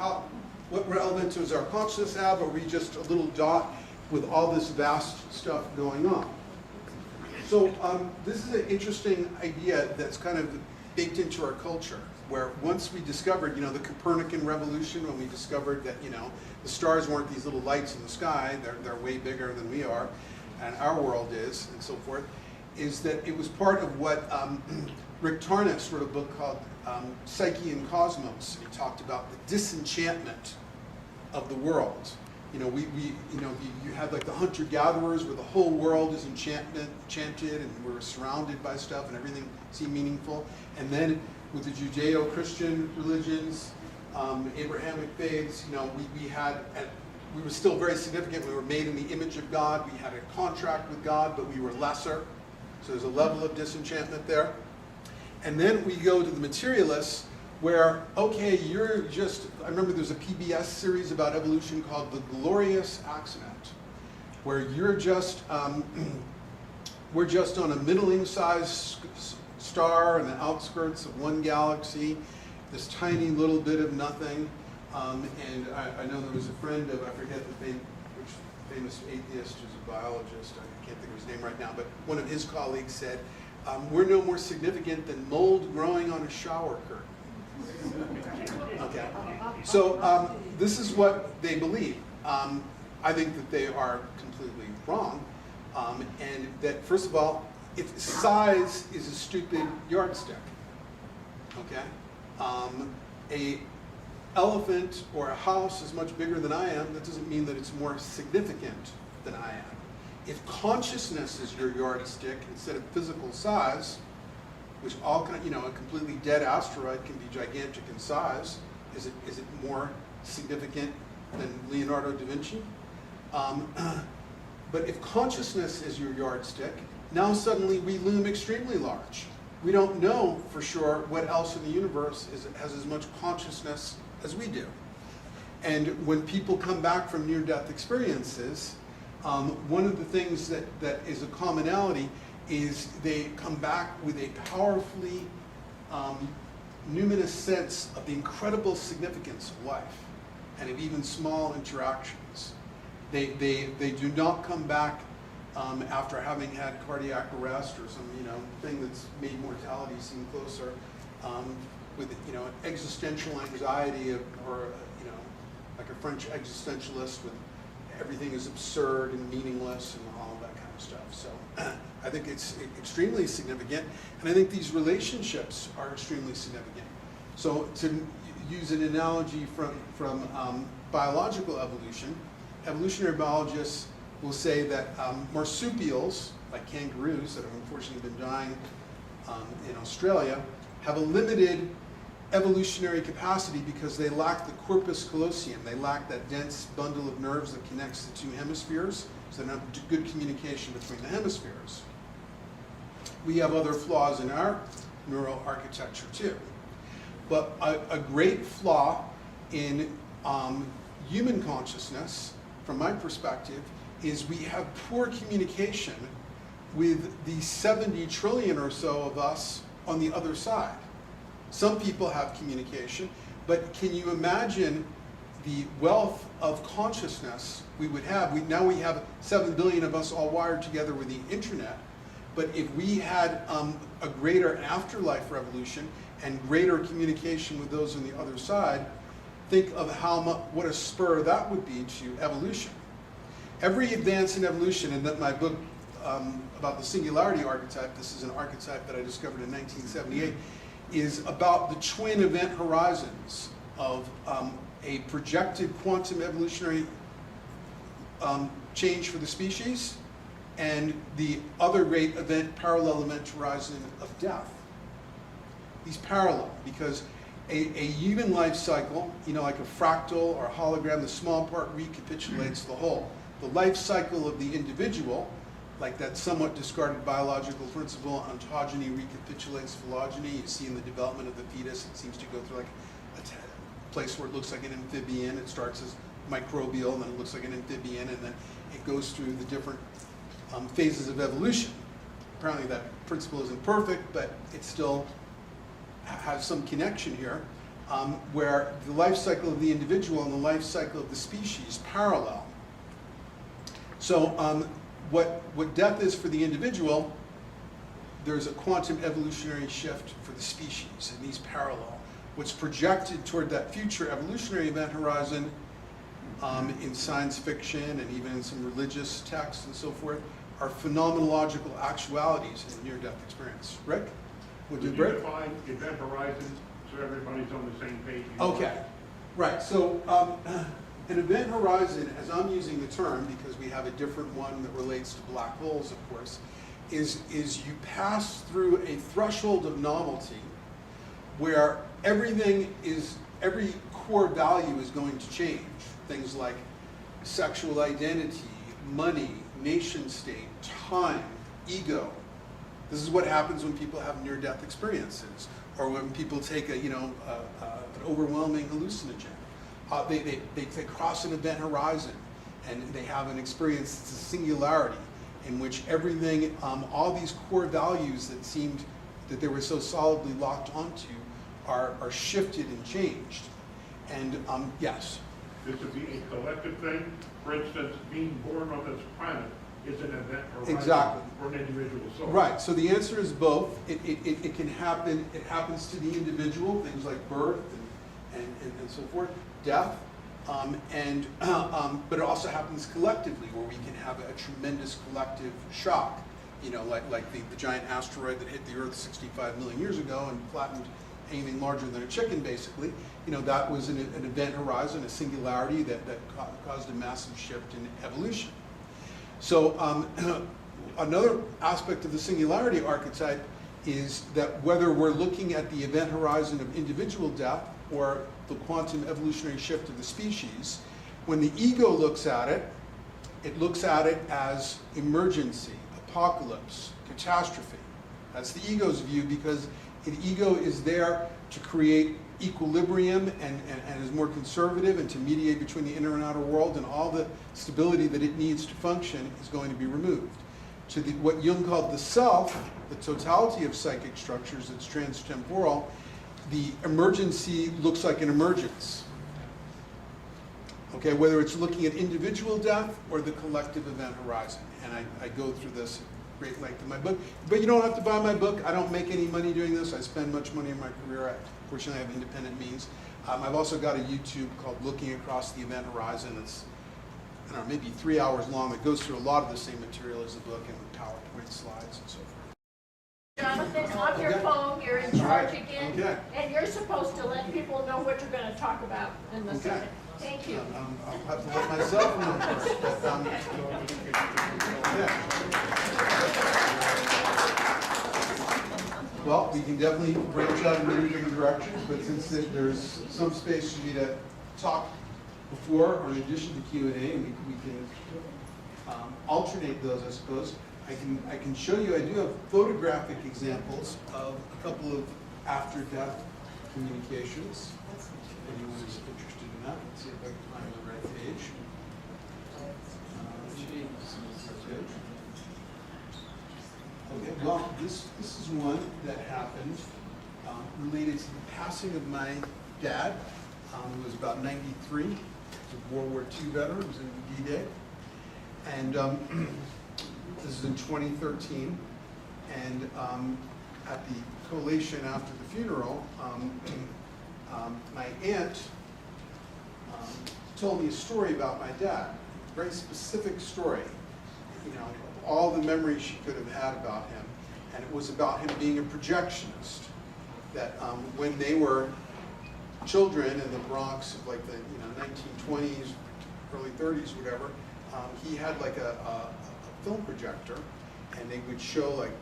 what relevance does our consciousness have? Are we just a little dot with all this vast stuff going on? So this is an interesting idea that's kind of baked into our culture, where once we discovered, you know, the Copernican revolution, when we discovered that, you know, the stars weren't these little lights in the sky, they're way bigger than we are, and our world is, and so forth, is that it was part of what Rick Tarnas wrote a book called Psyche and Cosmos. He talked about the disenchantment of the world. You know, you had like the hunter-gatherers where the whole world is enchanted, and we're surrounded by stuff and everything seemed meaningful. And then with the Judeo-Christian religions, Abrahamic faiths, you know, we were still very significant. We were made in the image of God. We had a contract with God, but we were lesser. So there's a level of disenchantment there. And then we go to the materialists where, okay, I remember there's a PBS series about evolution called The Glorious Accident, where we're just on a middling-sized star in the outskirts of one galaxy, this tiny little bit of nothing. And I know there was a friend of, I forget which famous atheist who's a biologist, I can't think of his name right now, but one of his colleagues said, we're no more significant than mold growing on a shower curtain. Okay, so this is what they believe. I think that they are completely wrong, and that, first of all, if size is a stupid yardstick, okay? A elephant or a house is much bigger than I am. That doesn't mean that it's more significant than I am. If consciousness is your yardstick instead of physical size, which you know, a completely dead asteroid can be gigantic in size, is it more significant than Leonardo da Vinci? But if consciousness is your yardstick, now suddenly we loom extremely large. We don't know for sure what else in the universe has as much consciousness as we do. And when people come back from near-death experiences, one of the things that is a commonality is they come back with a powerfully numinous sense of the incredible significance of life and of even small interactions. They do not come back after having had cardiac arrest or some, you know, thing that's made mortality seem closer, with, you know, existential anxiety or you know, like a French existentialist with everything is absurd and meaningless and all that kind of stuff. So I think it's extremely significant, and I think these relationships are extremely significant. So to use an analogy from biological evolution, evolutionary biologists will say that marsupials, like kangaroos that have unfortunately been dying in Australia, have a limited evolutionary capacity because they lack the corpus callosum. They lack that dense bundle of nerves that connects the two hemispheres, so they don't have good communication between the hemispheres. We have other flaws in our neural architecture too. But a great flaw in human consciousness, from my perspective, is we have poor communication with the 70 trillion or so of us on the other side. Some people have communication, but can you imagine the wealth of consciousness we would have? Now we have 7 billion of us all wired together with the internet, but if we had a greater afterlife revolution and greater communication with those on the other side, think of what a spur that would be to evolution. Every advance in evolution, and that my book about the singularity archetype, this is an archetype that I discovered in 1978, is about the twin event horizons of a projected quantum evolutionary change for the species and the other great event, parallel event horizon of death. These parallel because a human life cycle, like a fractal or a hologram, the small part recapitulates the whole. The life cycle of the individual, like that somewhat discarded biological principle, ontogeny recapitulates phylogeny. You see in the development of the fetus, it seems to go through like a place where it looks like an amphibian. It starts as microbial, and then it looks like an amphibian, and then it goes through the different phases of evolution. Apparently that principle isn't perfect, but it still has some connection here, where the life cycle of the individual and the life cycle of the species parallel. So what death is for the individual, there's a quantum evolutionary shift for the species, and these parallel. What's projected toward that future evolutionary event horizon in science fiction and even in some religious texts and so forth are phenomenological actualities in near-death experience. Rick? Would you define event horizon so everybody's on the same page? Okay, right. So an event horizon, as I'm using the term, because we have a different one that relates to black holes, of course, is you pass through a threshold of novelty where every core value is going to change. Things like sexual identity, money, nation state, time, ego. This is what happens when people have near-death experiences, or when people take an overwhelming hallucinogen. They cross an event horizon, and they have an experience. It's a singularity in which everything, all these core values that seemed that they were so solidly locked onto, are shifted and changed. And yes. This would be a collective thing. For instance, being born on this planet is an event horizon Exactly. for an individual soul. Right, so the answer is both. It can happen, it happens to the individual, things like birth and so forth, death, but it also happens collectively, where we can have a tremendous collective shock, like the giant asteroid that hit the Earth 65 million years ago and flattened anything larger than a chicken, basically. That was an event horizon, a singularity that caused a massive shift in evolution. So another aspect of the singularity archetype is that whether we're looking at the event horizon of individual death or the quantum evolutionary shift of the species, when the ego looks at it, it looks at it as emergency, apocalypse, catastrophe. That's the ego's view, because the ego is there to create equilibrium and is more conservative and to mediate between the inner and outer world, and all the stability that it needs to function is going to be removed. To what Jung called the self, the totality of psychic structures that's transtemporal, the emergency looks like an emergence. Okay, whether it's looking at individual death or the collective event horizon. And I go through this at great length in my book. But you don't have to buy my book. I don't make any money doing this. I spend much money in my career. Fortunately, I have independent means. I've also got a YouTube called Looking Across the Event Horizon. It's, I don't know, maybe 3 hours long. That goes through a lot of the same material as the book, and with PowerPoint slides and so forth. Jonathan, on your Okay. phone, you're in charge again, Okay. and you're supposed to let people know what you're going to talk about in the Okay. Senate. Thank you. I'll have to let myself know first. But, yeah. Well, we can definitely branch out in many different directions, but since there's some space for me to talk before or in addition to Q&A, we can alternate those, I suppose. I can show you, I do have photographic examples of a couple of after-death communications. If anyone is interested in that, let's see if I can find the right page. Okay, well, this is one that happened related to the passing of my dad, who was about 93. He was a World War II veteran, he was in D-Day. And this is in 2013. And at the collation after the funeral, my aunt told me a story about my dad, a very specific story, you know, all the memories she could have had about him. And it was about him being a projectionist, that when they were children in the Bronx of like the 1920s, early 30s, whatever, he had like a film projector, and they would show like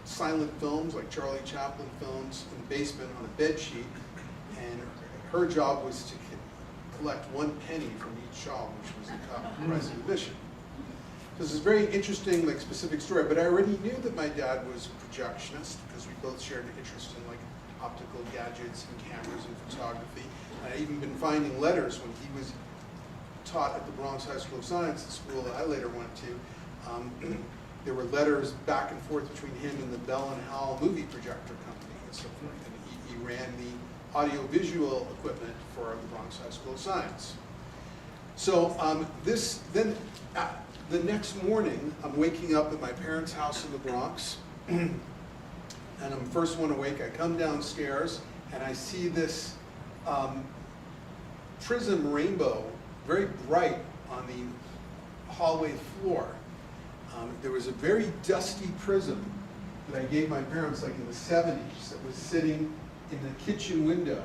silent films, like Charlie Chaplin films, in the basement on a bed sheet, and her job was to collect 1 penny from each shawl, which was the price of admission. This is a very interesting, like, specific story, but I already knew that my dad was a projectionist because we both shared an interest in like optical gadgets and cameras and photography. And I even been finding letters when he was taught at the Bronx High School of Science, the school that I later went to. There were letters back and forth between him and the Bell and Howell movie projector company and so forth. And he ran the audio-visual equipment for the Bronx High School of Science. So the next morning, I'm waking up at my parents' house in the Bronx, and I'm the first one awake. I come downstairs, and I see this prism rainbow, very bright on the hallway floor. There was a very dusty prism that I gave my parents like in the 70s that was sitting in the kitchen window.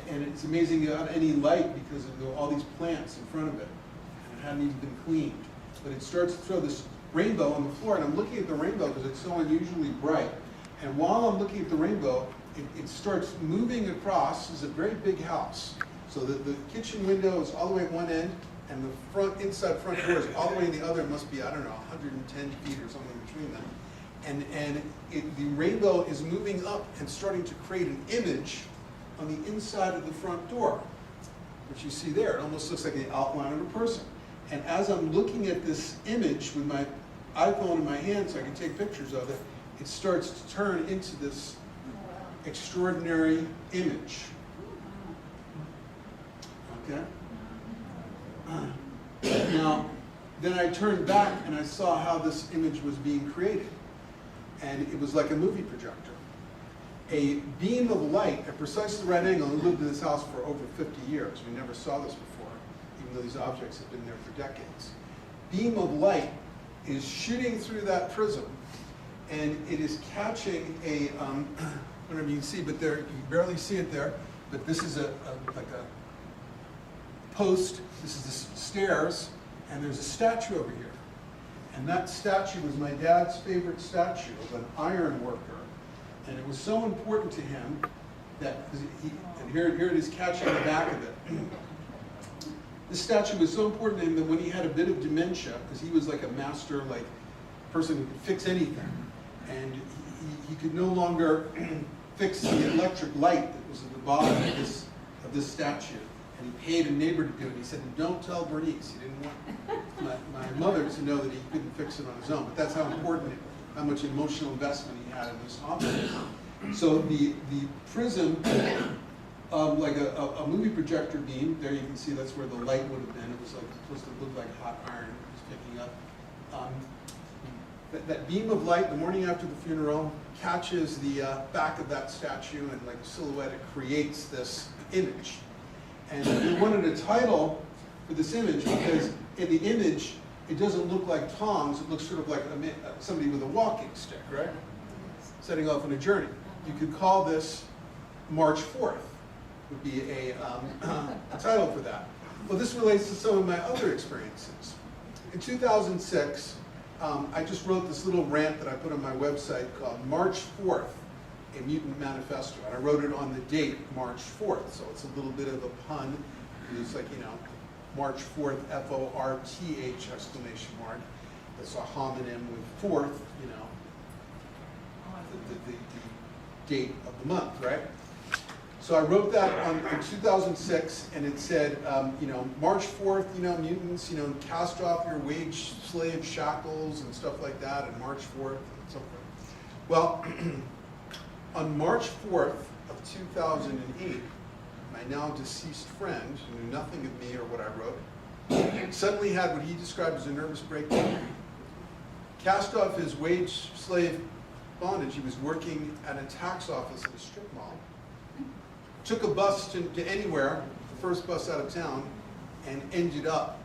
And it's amazing it got any light because there were all these plants in front of it. And it hadn't even been cleaned. But it starts to throw this rainbow on the floor, and I'm looking at the rainbow because it's so unusually bright. And while I'm looking at the rainbow, it starts moving across. This is a very big house. So the kitchen window is all the way at one end, and the inside front door is all the way in the other. It must be, I don't know, 110 feet or something between them. And the rainbow is moving up and starting to create an image on the inside of the front door, which you see there. It almost looks like the outline of a person. And as I'm looking at this image with my iPhone in my hand so I can take pictures of it, it starts to turn into this extraordinary image. Okay? Now, then I turned back and I saw how this image was being created. And it was like a movie projector. A beam of light at precisely the right angle. We lived in this house for over 50 years. We never saw this before, even though these objects have been there for decades. Beam of light is shooting through that prism, and it is catching a, I don't know if you can see, but there, you can barely see it there, but this is like a post, this is the stairs, and there's a statue over here. And that statue was my dad's favorite statue of an iron worker. And it was so important to him that, and here it is catching the back of it. This statue was so important to him that when he had a bit of dementia, because he was like a master, like person who could fix anything, and he could no longer fix the electric light that was at the bottom of this statue. And he paid a neighbor to do it. He said, "Don't tell Bernice." He didn't want my mother to know that he couldn't fix it on his own. But that's how important, how much emotional investment he had in this object. So the prism of like a movie projector beam, there you can see that's where the light would have been. It was like supposed to look like hot iron it was picking up. That beam of light the morning after the funeral catches the back of that statue, and like a silhouette, it creates this image. And we wanted a title for this image because in the image, it doesn't look like tongs. It looks sort of like somebody with a walking stick, right? Setting off on a journey. You could call this March 4th, would be a title for that. Well, this relates to some of my other experiences. In 2006, I just wrote this little rant that I put on my website called March 4th, a Mutant Manifesto. And I wrote it on the date, March 4th. So it's a little bit of a pun. It's like, you know, March 4th, F-O-R-T-H exclamation mark. That's a homonym with fourth, you know, the date of the month, right? So I wrote that in 2006, and it said, you know, March 4th, you know, mutants, you know, cast off your wage slave shackles and stuff like that, and March 4th and so forth. Well, on March 4th of 2008, my now deceased friend, who knew nothing of me or what I wrote, suddenly had what he described as a nervous breakdown. Cast off his wage slave bondage. He was working at a tax office at a strip mall. Took a bus to anywhere, the first bus out of town, and ended up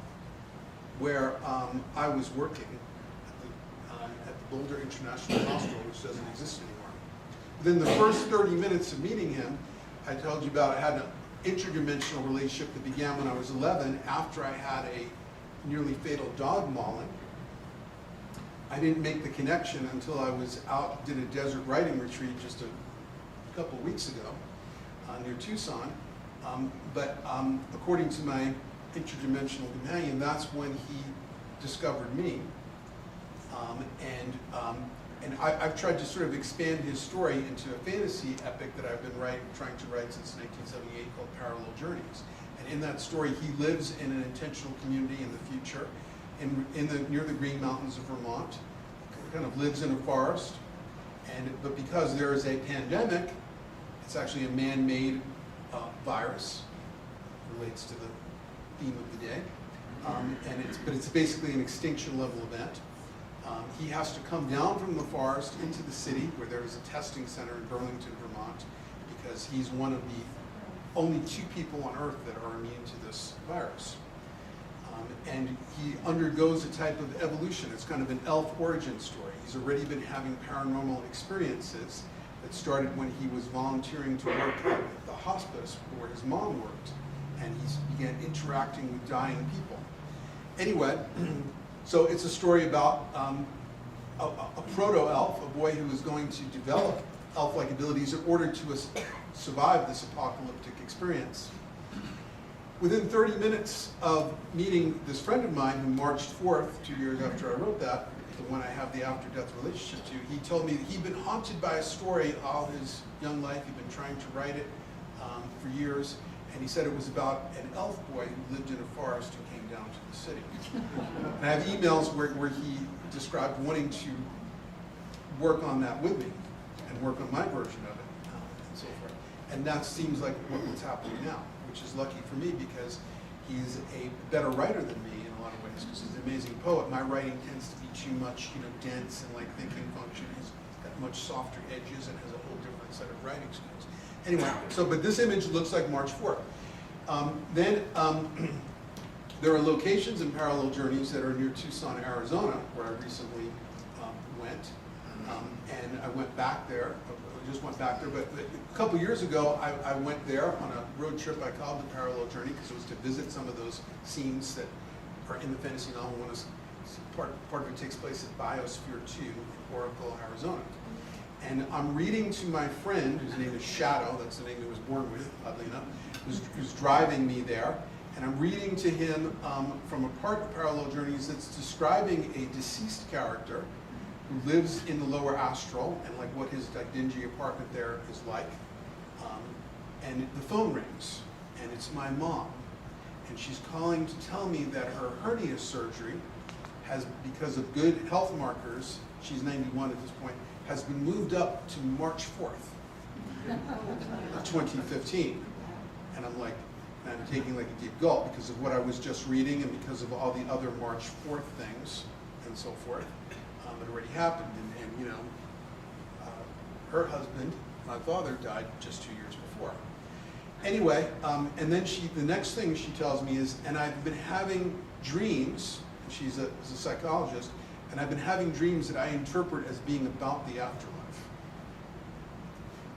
where I was working at the Boulder International Hospital, which doesn't exist anymore. Within the first 30 minutes of meeting him, I told you about I had an interdimensional relationship that began when I was 11 after I had a nearly fatal dog mauling. I didn't make the connection until I was out, did a desert writing retreat just a couple weeks ago. Near Tucson, but according to my interdimensional companion, that's when he discovered me, and I've tried to sort of expand his story into a fantasy epic that I've been trying to write since 1978 called Parallel Journeys. And in that story, he lives in an intentional community in the future, near the Green Mountains of Vermont. Kind of lives in a forest, but because there is a pandemic. It's actually a man-made virus, relates to the theme of the day, but it's basically an extinction level event. He has to come down from the forest into the city where there is a testing center in Burlington, Vermont, because he's one of the only 2 people on Earth that are immune to this virus. And he undergoes a type of evolution. It's kind of an elf origin story. He's already been having paranormal experiences that started when he was volunteering to work at the hospice where his mom worked, and he began interacting with dying people. Anyway, so it's a story about a proto-elf, a boy who is going to develop elf-like abilities in order to survive this apocalyptic experience. Within 30 minutes of meeting this friend of mine who marched 4th 2 years after I wrote that, the one I have the after-death relationship to, he told me that he'd been haunted by a story all his young life. He'd been trying to write it for years, and he said it was about an elf boy who lived in a forest who came down to the city. And I have emails where he described wanting to work on that with me and work on my version of it and so forth. And that seems like what's happening now, which is lucky for me because he's a better writer than me in a lot of ways because he's an amazing poet. My writing tends to be too much, you know, dense and like thinking function. He's got much softer edges and has a whole different set of writing skills. Anyway, but this image looks like March 4th. There are locations in Parallel Journeys that are near Tucson, Arizona, where I recently went. And I went back there, I just went back there, but a couple years ago I went there on a road trip I called the Parallel Journey because it was to visit some of those scenes that are in the fantasy novel. One is, part of it takes place at Biosphere 2 in Oracle, Arizona. And I'm reading to my friend, whose name is Shadow, that's the name he was born with, oddly enough, who's driving me there. And I'm reading to him from a part of Parallel Journeys that's describing a deceased character who lives in the lower astral and like what his dingy apartment there is like. And the phone rings, and it's my mom. And she's calling to tell me that her hernia surgery has, because of good health markers, she's 91 at this point, has been moved up to March 4th of 2015. And I'm like, I'm taking like a deep gulp because of what I was just reading and because of all the other March 4th things and so forth that already happened. And you know, her husband, my father, died just 2 years before. Anyway, and then the next thing she tells me is, and I've been having dreams, she's a psychologist, and I've been having dreams that I interpret as being about the afterlife.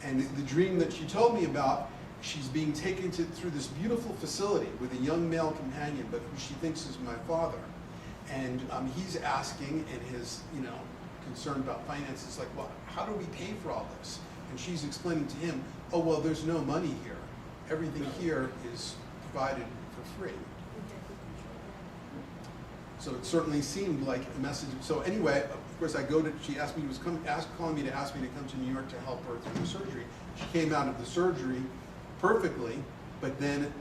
And the dream that she told me about, she's being taken through this beautiful facility with a young male companion, but who she thinks is my father. And he's asking, and his, concern about finances, like, well, how do we pay for all this? And she's explaining to him, oh, well, there's no money here. Everything here is provided for free. So it certainly seemed like a message. So anyway, of course, she asked me calling me to ask me to come to New York to help her through the surgery. She came out of the surgery perfectly, but then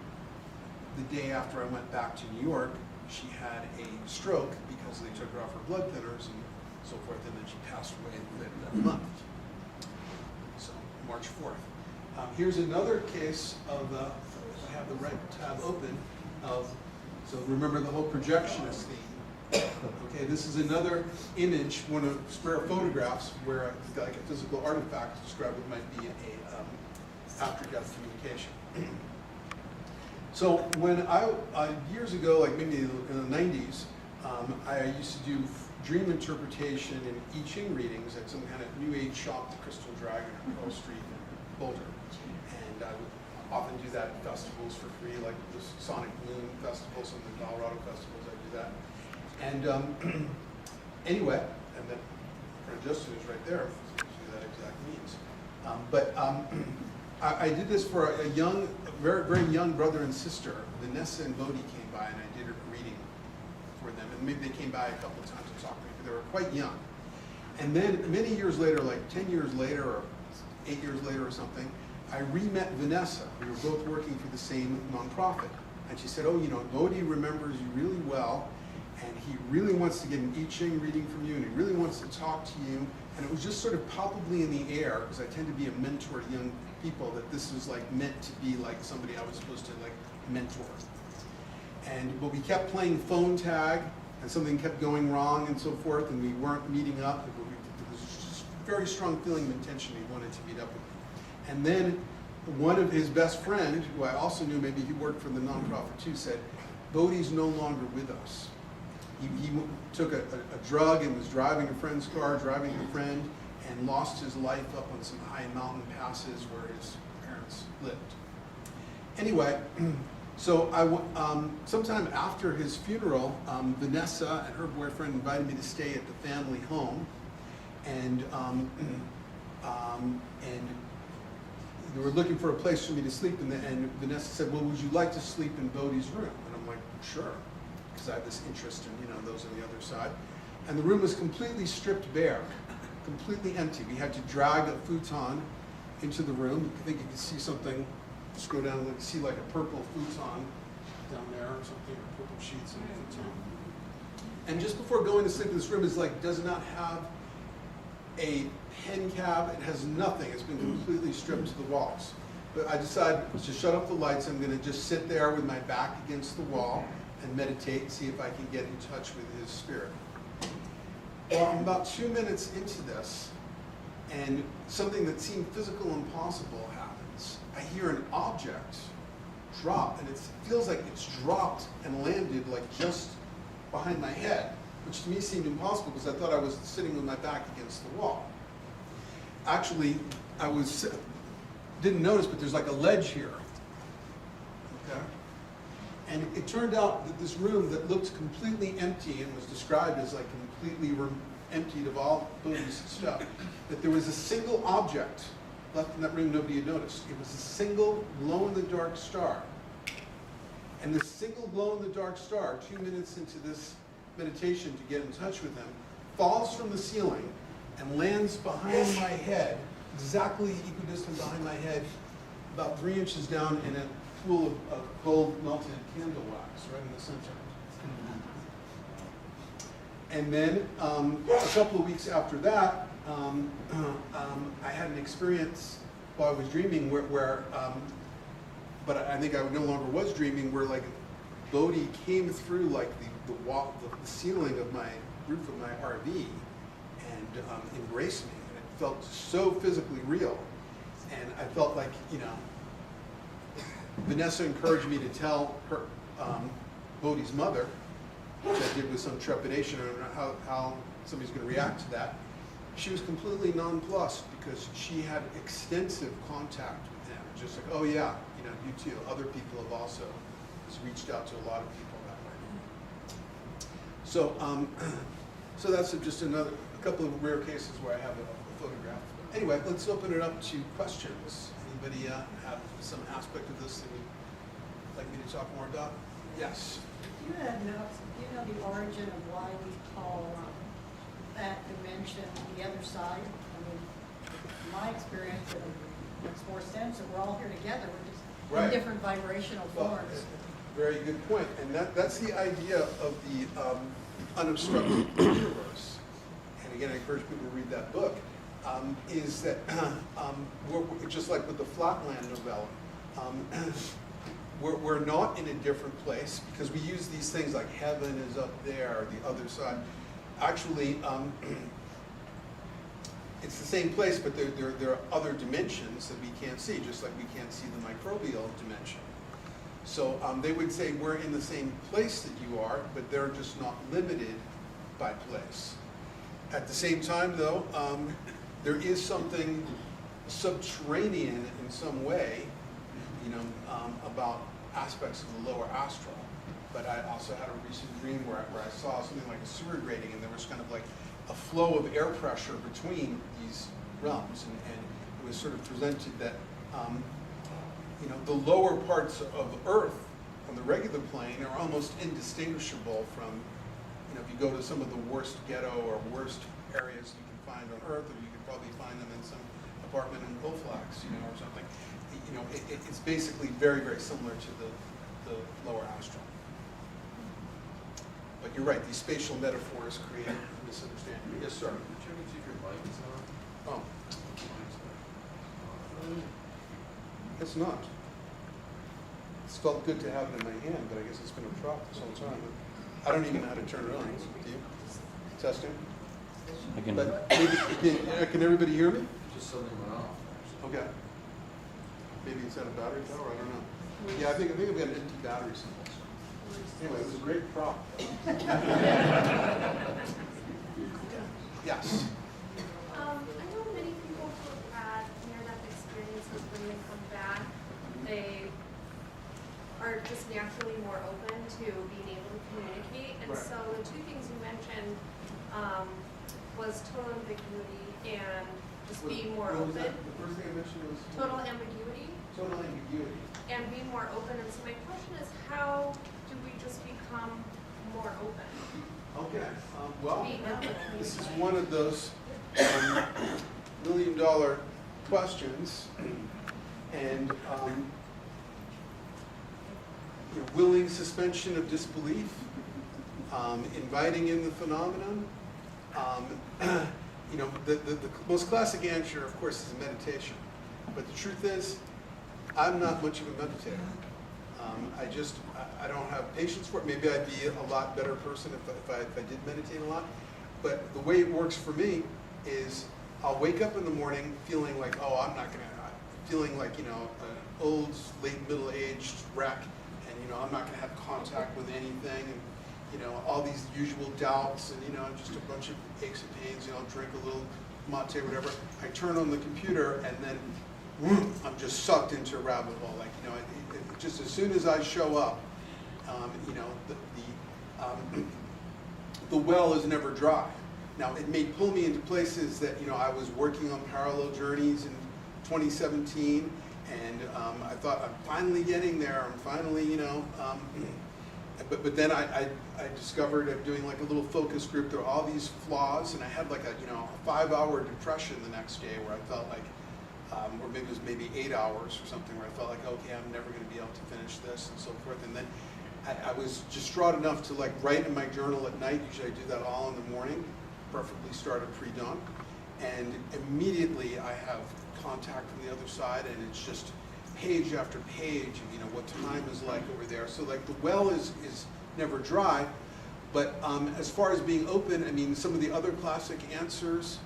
the day after I went back to New York, she had a stroke because they took her off her blood thinners and so forth, and then she passed away later that month. So March 4th. Here's another case of if I have the right tab open, so remember the whole projectionist theme. Okay, this is another image, one of rare photographs where like a physical artifact described what might be a after-death communication. So when years ago, like maybe in the 90s, I used to do dream interpretation and I Ching readings at some kind of New Age shop, the Crystal Dragon on Pearl Street in Boulder. And I would often do that at festivals for free, like the Sonic Moon Festival, some of the Colorado festivals, I do that. And anyway, and then friend Justin is right there, so that exact means. I did this for a very, very young brother and sister. Vanessa and Bodhi came by, and I did a reading for them. And maybe they came by a couple of times to talk to me, but they were quite young. And then many years later, like 10 years later or 8 years later or something, I re-met Vanessa. We were both working for the same nonprofit. And she said, oh, Bodhi remembers you really well, and he really wants to get an I Ching reading from you, and he really wants to talk to you. And it was just sort of palpably in the air, because I tend to be a mentor to young people, that this was like meant to be like somebody I was supposed to like mentor. But we kept playing phone tag, and something kept going wrong and so forth, and we weren't meeting up. It was just a very strong feeling of intention he wanted to meet up with me. And then one of his best friend, who I also knew, maybe he worked for the nonprofit too, said, Bodhi's no longer with us. He took a drug and was driving a friend's car, driving a friend, and lost his life up on some high mountain passes where his parents lived. Anyway, so sometime after his funeral, Vanessa and her boyfriend invited me to stay at the family home, and they were looking for a place for me to sleep, and Vanessa said, well, would you like to sleep in Bodhi's room? And I'm like, sure, because I have this interest in those on the other side. And the room was completely stripped bare, completely empty. We had to drag a futon into the room. I think you can see something, just go down and see like a purple futon down there or something, or purple sheets in the futon. And just before going to sleep, this room does not have a pen cap. It has nothing. It's been completely stripped to the walls. But I decided to shut off the lights. I'm going to just sit there with my back against the wall and meditate and see if I can get in touch with his spirit. Well, I'm about 2 minutes into this, and something that seemed physical and impossible happens. I hear an object drop, and it feels like it's dropped and landed like just behind my head, which to me seemed impossible because I thought I was sitting with my back against the wall. Actually, didn't notice, but there's like a ledge here. Okay? And it turned out that this room that looked completely empty and was described as like completely emptied of all Bodhi's stuff, that there was a single object left in that room nobody had noticed. It was a single glow-in-the-dark star. And this single glow-in-the-dark star, 2 minutes into this meditation to get in touch with him, falls from the ceiling and lands behind my head, exactly equidistant behind my head, about 3 inches down in a pool of gold melted candle wax right in the center. And then a couple of weeks after that, I had an experience while I was dreaming where but I think I no longer was dreaming, where like Bodhi came through like the ceiling of my roof of my RV and embraced me, and it felt so physically real. And I felt like, Vanessa encouraged me to tell her, Bodhi's mother, which I did with some trepidation. I don't know how somebody's going to react to that. She was completely nonplussed because she had extensive contact with him. Just like, oh yeah, you too. Other people have also reached out to a lot of people that way. So that's just a couple of rare cases where I have a photograph. Anyway, let's open it up to questions. Anybody have some aspect of this that would like me to talk more about? Yes. Do you know the origin of why we call that dimension the other side? I mean, in my experience, it makes more sense that we're all here together. We're just Right. in different vibrational Well, forms. very good point. And that's the idea of the unobstructed universe. And again, I encourage people to read that book. Is that we're just like with the Flatland novella. We're not in a different place because we use these things like heaven is up there, or the other side. Actually, it's the same place, but there are other dimensions that we can't see, just like we can't see the microbial dimension. So they would say we're in the same place that you are, but they're just not limited by place. At the same time, though, there is something subterranean in some way, about aspects of the lower astral. But I also had a recent dream where I saw something like a sewer grating, and there was kind of like a flow of air pressure between these realms, and it was sort of presented that the lower parts of Earth on the regular plane are almost indistinguishable from, if you go to some of the worst ghetto or worst areas you can find on Earth, or you could probably find them in some apartment in Bullflax, or something. It's basically very, very similar to the lower astral. But you're right, these spatial metaphors create misunderstanding. Yes, sir. Did you ever see if your light is on? Oh, it's not. It's felt good to have it in my hand, but I guess it's been a prop this whole time. I don't even know how to turn it on. Do you? Testing? I can. But can everybody hear me? Just suddenly went off. Okay. Maybe it's at a battery tower, I don't know. Yeah, I think I've got an empty battery somewhere. Anyway, it was a great prop. Yes. I know many people who've had near-death experiences when they come back, they are just naturally more open to being able to communicate. And Right. so the two things you mentioned was total ambiguity and just being more What was open. that? The first thing I mentioned was? Total ambiguity Total ambiguity. and being more open. And so my question is, how do we just become more open? Okay, well, Being able to this is communicate? one of those million-dollar questions, and willing suspension of disbelief, inviting in the phenomenon. The most classic answer, of course, is meditation. But the truth is, I'm not much of a meditator. I don't have patience for it. Maybe I'd be a lot better person if I did meditate a lot. But the way it works for me is I'll wake up in the morning feeling like, feeling like, an old, late middle-aged wreck, and, I'm not gonna have contact with anything, and, all these usual doubts, and, just a bunch of aches and pains, I'll drink a little mate, whatever. I turn on the computer, and then I'm just sucked into a rabbit hole. Like, just as soon as I show up, the well is never dry. Now, it may pull me into places that, I was working on parallel journeys in 2017, and I thought, I'm finally getting there, I'm finally, but then I discovered I'm doing like a little focus group. There are all these flaws, and I had like a 5-hour depression the next day where I felt like, or maybe it was 8 hours or something, where I felt like, okay, I'm never going to be able to finish this and so forth. And then I was distraught enough to like write in my journal at night. Usually I do that all in the morning, preferably start at pre-dawn. And immediately I have contact from the other side, and it's just page after page of what time is like over there. So like the well is never dry, but as far as being open, I mean, some of the other classic answers,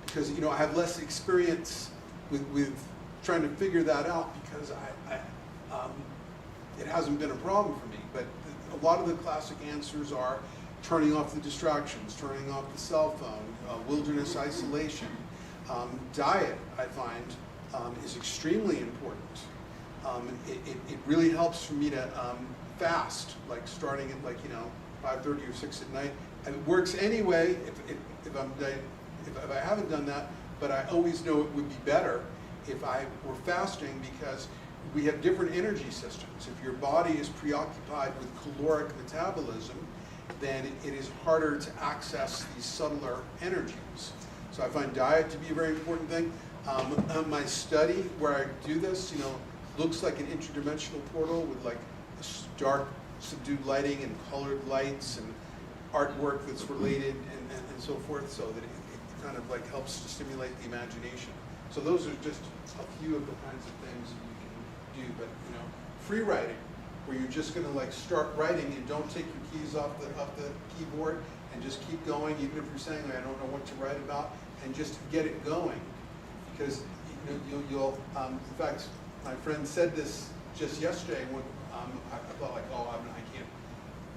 because I have less experience with trying to figure that out, because it hasn't been a problem for me. But a lot of the classic answers are turning off the distractions, turning off the cell phone, wilderness isolation. Diet, I find, is extremely important. It really helps for me to fast, like starting at 5:30 or 6 at night, And it works anyway if I haven't done that, but I always know it would be better if I were fasting, because we have different energy systems. If your body is preoccupied with caloric metabolism, then it is harder to access these subtler energies. So I find diet to be a very important thing. My study where I do this, looks like an interdimensional portal with like dark, subdued lighting and colored lights and artwork that's related and so forth, so that it kind of like helps to stimulate the imagination. So those are just a few of the kinds of things that you can do. But free writing, where you're just going to like start writing and don't take your keys off the keyboard and just keep going, even if you're saying, I don't know what to write about, and just get it going. Because you'll in fact, my friend said this just yesterday when I thought like, oh, I can't,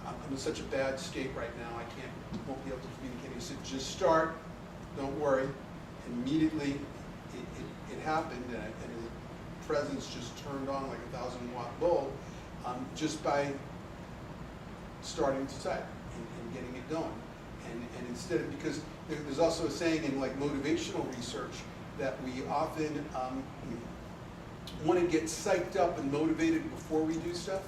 I'm in such a bad state right now, won't be able to communicate. He said, just start, don't worry. Immediately it happened, and his presence just turned on like a 1,000-watt bulb, just by starting to type and getting it going. And instead of, because there's also a saying in like motivational research that we often want to get psyched up and motivated before we do stuff,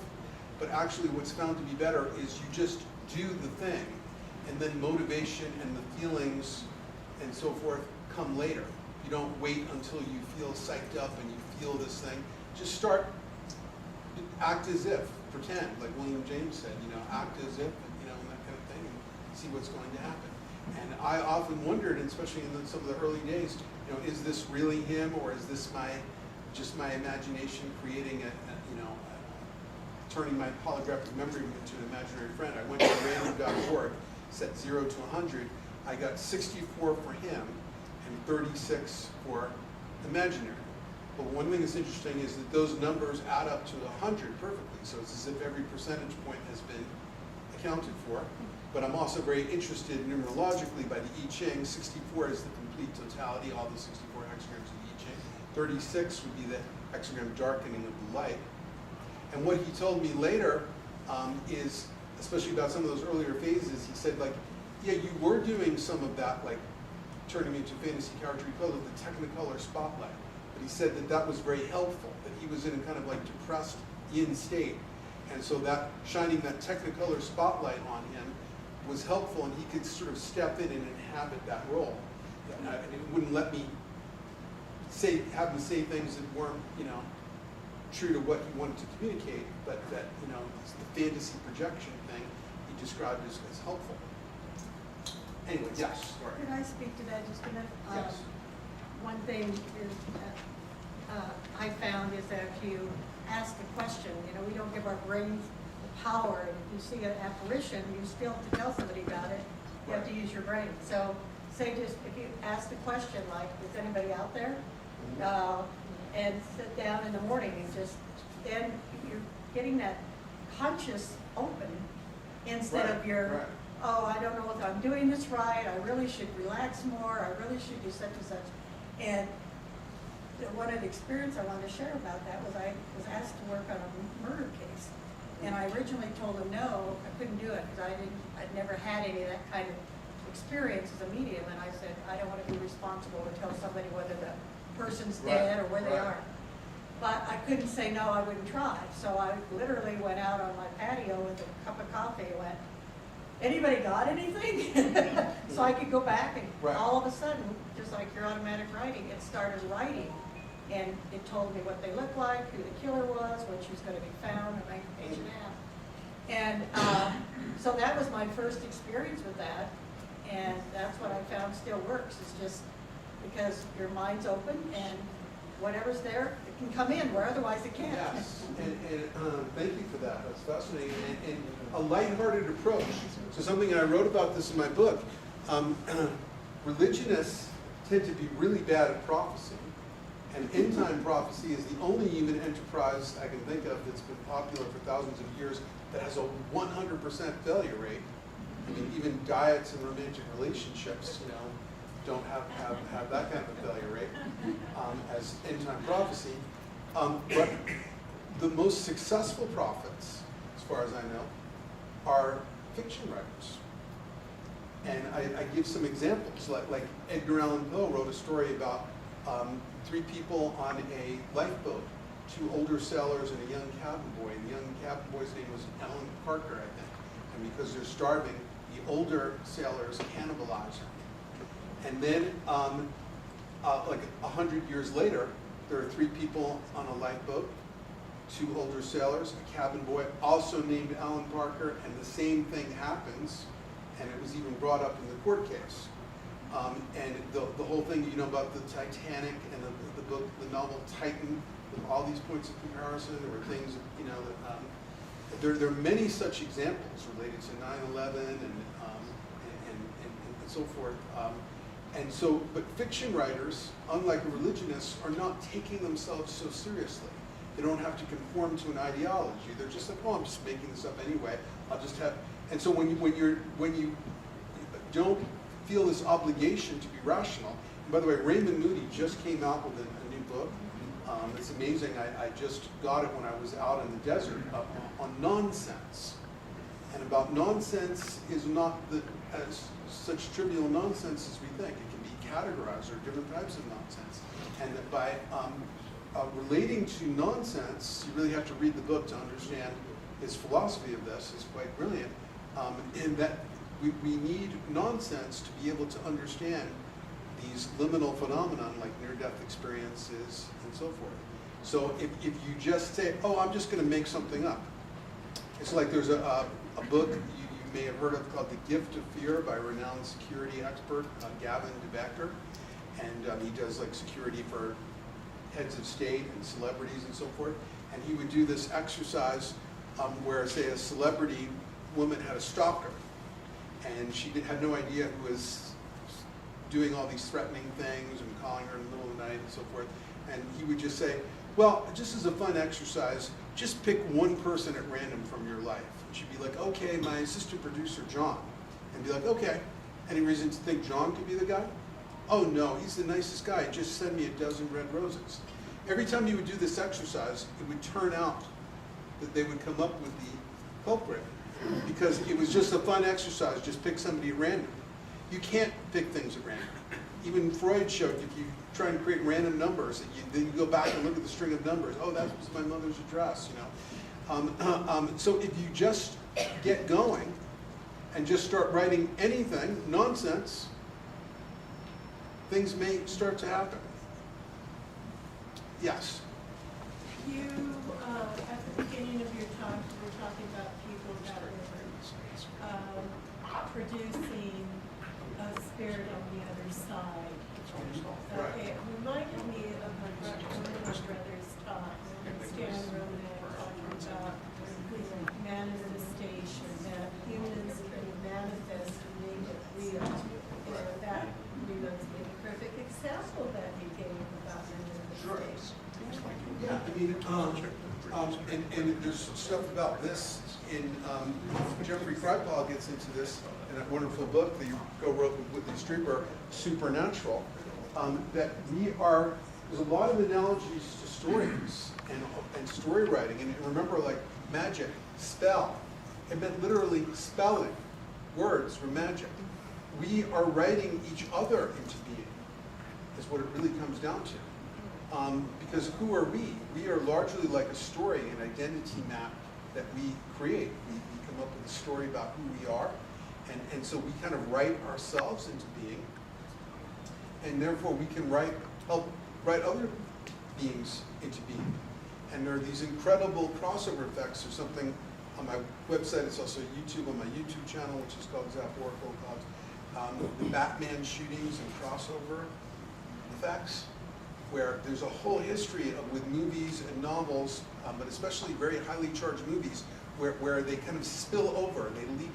but actually what's found to be better is you just do the thing, and then motivation and the feelings and so forth come later. You don't wait until you feel psyched up and you feel this thing. Just start, act as if, pretend, like William James said, act as if, and that kind of thing, and see what's going to happen. And I often wondered, and especially in some of the early days, is this really him, or is this just my imagination creating turning my holographic memory into an imaginary friend? I went to random.org, set 0 to 100. I got 64 for him and 36 for imaginary. But one thing that's interesting is that those numbers add up to 100 perfectly. So it's as if every percentage point has been accounted for. But I'm also very interested numerologically by the I Ching. 64 is the complete totality, all the 64 hexagrams of the I Ching. 36 would be the hexagram darkening of the light. And what he told me later is, especially about some of those earlier phases, he said, like, yeah, you were doing some of that, like turning me into fantasy character. He called it the Technicolor spotlight. But he said that was very helpful, that he was in a kind of like depressed yin state. And so that shining that Technicolor spotlight on him was helpful, and he could sort of step in and inhabit that role. And it wouldn't let me have him say things that weren't, true to what he wanted to communicate, but that, the fantasy projection thing he described as helpful. Anyway, yes, sorry. Could I speak to that just a minute? Yes. One thing is I found is that if you ask the question, we don't give our brains the power. And if you see an apparition, you still have to tell somebody about it. You have to use your brain. So say just if you ask the question like, is anybody out there? And sit down in the morning and then you're getting that conscious open instead of your, right. Oh, I don't know if I'm doing this right, I really should relax more, I really should do such and such. And one of the experiences I wanted to share about that was I was asked to work on a murder case. And I originally told them no, I couldn't do it because I'd never had any of that kind of experience as a medium. And I said, I don't want to be responsible to tell somebody whether the person's dead or where they are. But I couldn't say no, I wouldn't try. So I literally went out on my patio with a cup of coffee and went, anybody got anything? So I could go back and all of a sudden, just like your automatic writing, it started writing. And it told me what they looked like, who the killer was, when she was going to be found, a page and a half. And so that was my first experience with that. And that's what I found still works. It's just because your mind's open and whatever's there, it can come in where otherwise it can't. Yes, and thank you for that. That's fascinating. And a lighthearted approach. So something, and I wrote about this in my book, religionists tend to be really bad at prophecy. And end-time prophecy is the only human enterprise I can think of that's been popular for thousands of years that has a 100% failure rate. I mean, even diets and romantic relationships, don't have that kind of a failure rate as end-time prophecy. But the most successful prophets, as far as I know, are fiction writers. And I give some examples, like Edgar Allan Poe wrote a story about 3 people on a lifeboat, 2 older sailors and a young cabin boy. And the young cabin boy's name was Alan Parker, I think. And because they're starving, the older sailors cannibalize him. And then, like 100 years later, there are 3 people on a lifeboat, 2 older sailors, a cabin boy, also named Alan Parker, and the same thing happens, and it was even brought up in the court case. And the whole thing, you know, about the Titanic and the book, the novel Titan, with all these points of comparison, there were things, you know, that there are many such examples related to 9/11 and so forth. And so, but fiction writers, unlike religionists, are not taking themselves so seriously. They don't have to conform to an ideology. They're just like, oh, I'm just making this up anyway. I'll just have. And so when you don't feel this obligation to be rational. And by the way, Raymond Moody just came out with a new book. It's amazing. I just got it when I was out in the desert on nonsense. And about nonsense is not as such trivial nonsense as we think. It can be categorized, or different types of nonsense. And that by relating to nonsense, you really have to read the book to understand his philosophy of this. It's quite brilliant. In that we need nonsense to be able to understand these liminal phenomenon like near-death experiences and so forth. So if you just say, oh, I'm just going to make something up. It's like there's a book you may have heard of called The Gift of Fear by renowned security expert Gavin DeBecker. And he does like security for heads of state and celebrities and so forth. And he would do this exercise where, say, a celebrity woman had a stalker. And she had no idea who was doing all these threatening things and calling her in the middle of the night and so forth. And he would just say, well, just as a fun exercise, just pick one person at random from your life. And she'd be like, okay, my assistant producer, John. And be like, okay, any reason to think John could be the guy? Oh no, he's the nicest guy. Just send me a dozen red roses. Every time you would do this exercise, it would turn out that they would come up with the culprit. Because it was just a fun exercise, just pick somebody at random. You can't pick things at random. Even Freud showed if you try and create random numbers, then you go back and look at the string of numbers. Oh, that was my mother's address, you know. So if you just get going and just start writing anything, nonsense, things may start to happen. Yes? You, at the beginning of your talk, you were talking about people that were producing a spirit on the other side. It reminded me of one of my brother's talk, Stan Ronan, talking about manifestation, that humans can manifest and make it real. And that reminds me of a perfect example that he gave about manifestation. Yeah, I mean, and there's stuff about this in, Jeffrey Kripal gets into this in that wonderful book that you co-wrote with Whitley Strieber, Supernatural, that there's a lot of analogies to stories and story writing. And remember, like magic, spell, it meant literally spelling. Words were magic. We are writing each other into being, is what it really comes down to. Because who are we? We are largely like a story, an identity map that we create. We come up with a story about who we are, and so we kind of write ourselves into being, and therefore we can help write other beings into being. And there are these incredible crossover effects. There's something on my website, it's also YouTube, on my YouTube channel, which is called Zaporical, called the Batman shootings and crossover effects, where there's a whole history with movies and novels, but especially very highly charged movies, where they kind of spill over, they leak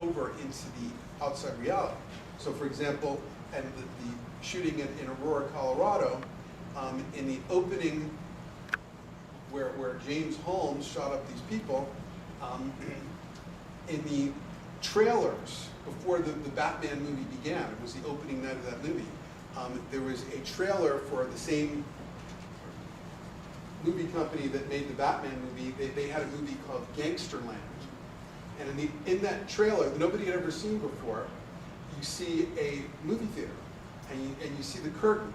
over into the outside reality. So for example, and the shooting in Aurora, Colorado, in the opening where James Holmes shot up these people, in the trailers before the Batman movie began, it was the opening night of that movie, there was a trailer for the same movie company that made the Batman movie. They had a movie called Gangsterland. And in that trailer, that nobody had ever seen before, you see a movie theater, and you see the curtain,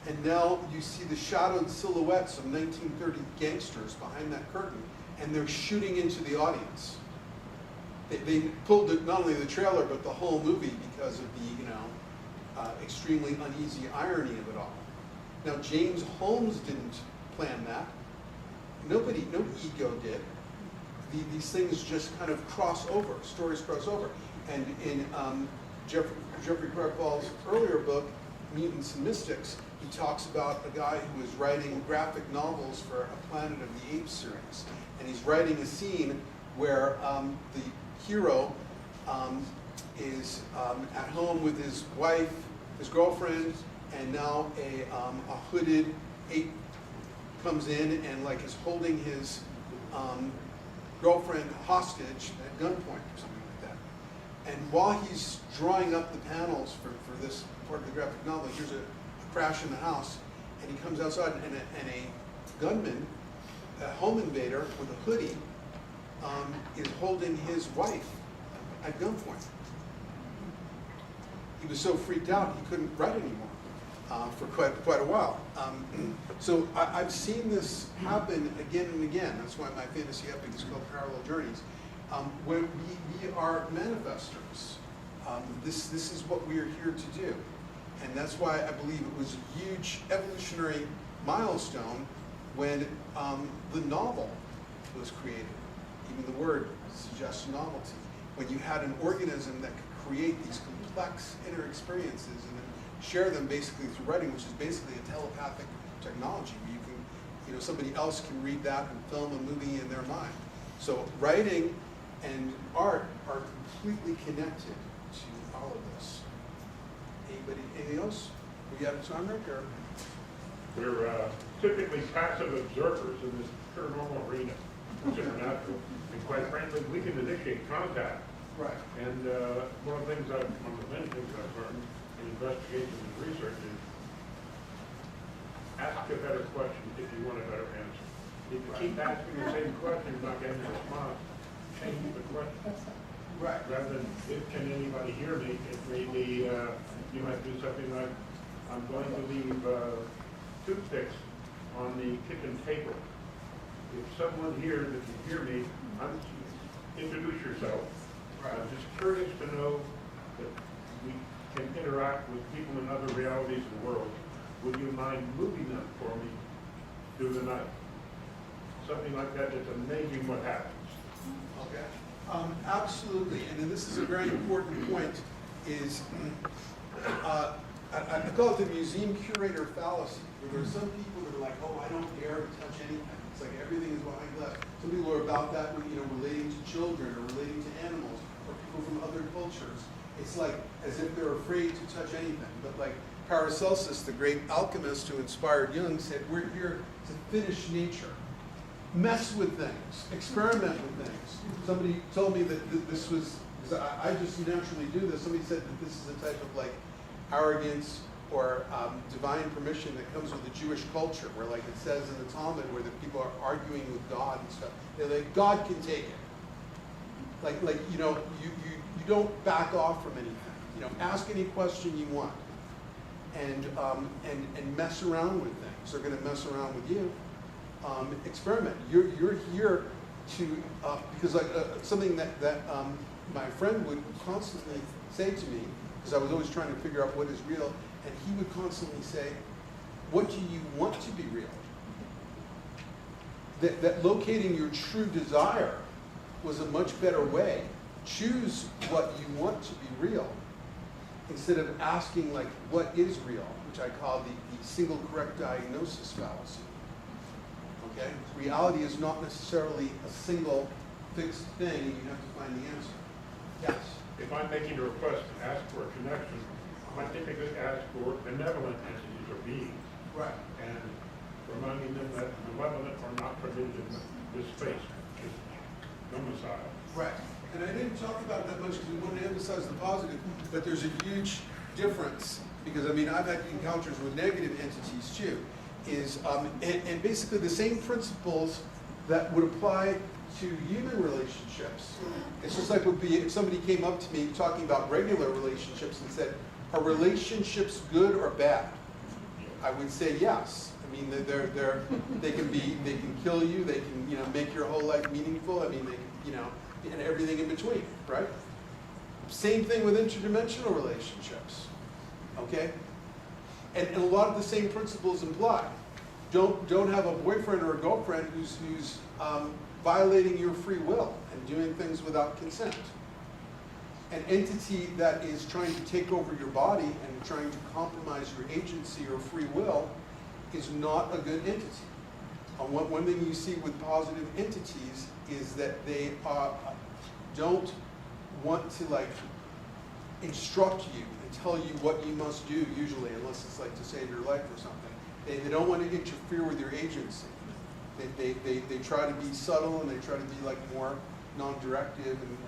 and now you see the shadowed silhouettes of 1930 gangsters behind that curtain, and they're shooting into the audience. They pulled not only the trailer, but the whole movie because of the, extremely uneasy irony of it all. Now, James Holmes didn't plan that. No ego did. These things just kind of cross over, stories cross over. And in Jeffrey Craigwell's earlier book, Mutants and Mystics, he talks about a guy who was writing graphic novels for a Planet of the Apes series. And he's writing a scene where the hero is at home with his wife, his girlfriend, and now a hooded ape comes in and like is holding his girlfriend hostage at gunpoint or something like that. And while he's drawing up the panels for this part of the graphic novel, here's a crash in the house, and he comes outside, and a gunman, a home invader with a hoodie, is holding his wife at gunpoint. He was so freaked out he couldn't write anymore for quite a while. So I've seen this happen again and again. That's why my fantasy epic is called Parallel Journeys. When we are manifestors, this is what we are here to do. And that's why I believe it was a huge evolutionary milestone when the novel was created. Even the word suggests novelty. When you had an organism that could create these complex inner experiences and then share them basically through writing, which is basically a telepathic technology where you can, somebody else can read that and film a movie in their mind. So writing and art are completely connected to all of this. Anything else? We have time, Rick? Or? We're typically passive observers in this paranormal arena. It's international. And quite frankly, we can initiate contact. Right. And one of the many things I've learned in investigation and research is ask a better question if you want a better answer. If you keep asking the same question, you're not getting a response. Change the question. Right. Rather than, can anybody hear me, it may be, you might do something like, I'm going to leave toothpicks on the kitchen table. If someone here that can hear me, introduce yourself. I'm just curious to know that we can interact with people in other realities of the world. Would you mind moving them for me through the night? Something like that. It's amazing what happens. Okay. Absolutely. And then this is a very important point. Is I call it the museum curator fallacy, where there are some people that are like, oh, I don't dare to touch anything. It's like everything is behind glass. Some people are about that, relating to children or relating to animals or people from other cultures. It's like as if they're afraid to touch anything. But like Paracelsus, the great alchemist who inspired Jung, said, we're here to finish nature. Mess with things, experiment with things. Somebody told me that this was, because I just naturally do this, somebody said that this is a type of like arrogance or divine permission that comes with the Jewish culture, where like it says in the Talmud where the people are arguing with God and stuff. They're like, God can take it. You don't back off from anything. Ask any question you want, and mess around with things. They're going to mess around with you. Experiment. You're here to because something that my friend would constantly say to me, because I was always trying to figure out what is real, and he would constantly say, what do you want to be real? That locating your true desire was a much better way. Choose what you want to be real instead of asking like what is real, which I call the single correct diagnosis fallacy. Okay? Reality is not necessarily a single fixed thing, and you have to find the answer. Yes? If I'm making a request to ask for a connection, I typically ask for benevolent entities or beings. Right. And reminding them that malevolent are not permitted in this space, just domicile. Right. And I didn't talk about it that much because we wanted to emphasize the positive, but there's a huge difference because, I've had encounters with negative entities too, and basically the same principles that would apply to human relationships. It's just like would be if somebody came up to me talking about regular relationships and said, "Are relationships good or bad?" I would say yes. I mean, they can kill you. They can make your whole life meaningful. I mean, they can and everything in between, right? Same thing with interdimensional relationships. Okay, and a lot of the same principles apply. Don't have a boyfriend or a girlfriend who's violating your free will and doing things without consent. An entity that is trying to take over your body and trying to compromise your agency or free will is not a good entity. One thing you see with positive entities is that they don't want to instruct you and tell you what you must do usually, unless it's to save your life or something. They don't want to interfere with your agency. They try to be subtle and they try to be more non-directive and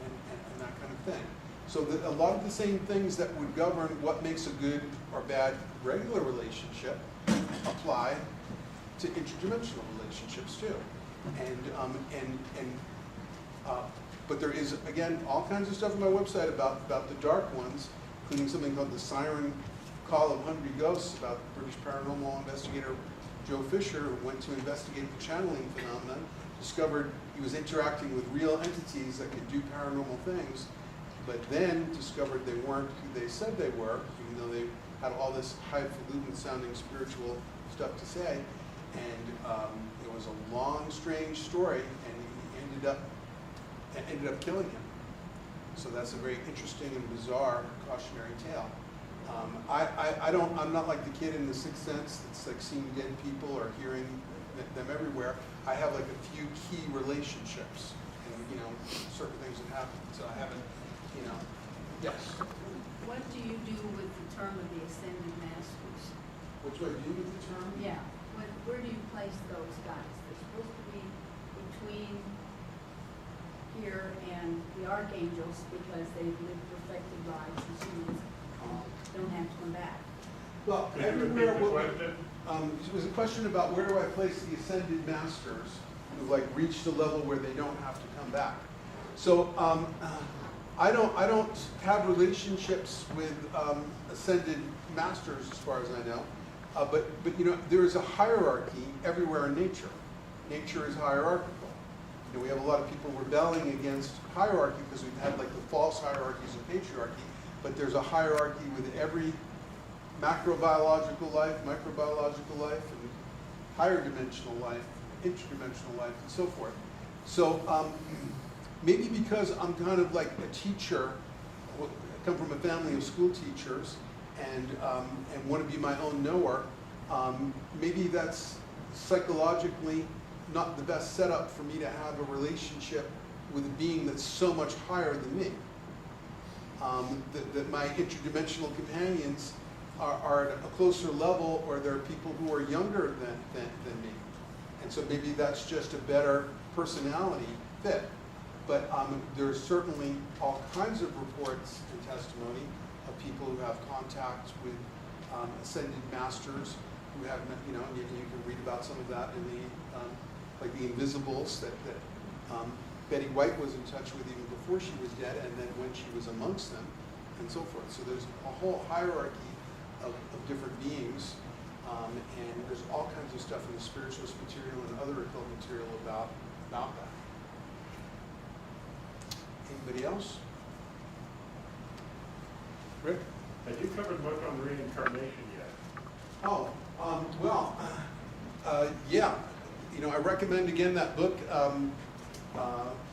that kind of thing. So a lot of the same things that would govern what makes a good or bad regular relationship apply to interdimensional relationships too. But there is, again, all kinds of stuff on my website about the dark ones, including something called the Siren Call of Hungry Ghosts about British paranormal investigator Joe Fisher, who went to investigate the channeling phenomenon, discovered he was interacting with real entities that could do paranormal things, but then discovered they weren't who they said they were, even though they had all this highfalutin sounding spiritual stuff to say. And it was a long, strange story, and he ended up killing him. So that's a very interesting and bizarre cautionary tale. I'm not like the kid in The Sixth Sense that's seeing dead people or hearing them everywhere. I have a few key relationships and certain things that happen. So I haven't, yes. What do you do with the term of the ascended masters? What do I do with the term? Yeah. Where do you place those guys? They're supposed to be between here and the archangels because they've lived perfected lives and humans don't have to come back. Well, Could you everywhere. repeat the question? It was a question about where do I place the ascended masters who've reached the level where they don't have to come back. So I don't have relationships with ascended masters as far as I know, but there is a hierarchy everywhere in nature. Nature is hierarchical. We have a lot of people rebelling against hierarchy because we've had the false hierarchies of patriarchy, but there's a hierarchy with every macrobiological life, microbiological life, and higher dimensional life, interdimensional life, and so forth. So maybe because I'm kind of like a teacher, I come from a family of school teachers, and want to be my own knower, maybe that's psychologically not the best setup for me to have a relationship with a being that's so much higher than me. That my interdimensional companions are at a closer level, or there are people who are younger than me. And so maybe that's just a better personality fit. But there's certainly all kinds of reports and testimony of people who have contact with ascended masters who have, you can read about some of that in the, like the Invisibles that Betty White was in touch with even before she was dead, and then when she was amongst them, and so forth. So there's a whole hierarchy of different beings, and there's all kinds of stuff in the spiritualist material and other occult material about that. Anybody else? Rick? Have you covered much on reincarnation yet? Oh, yeah. I recommend again that book,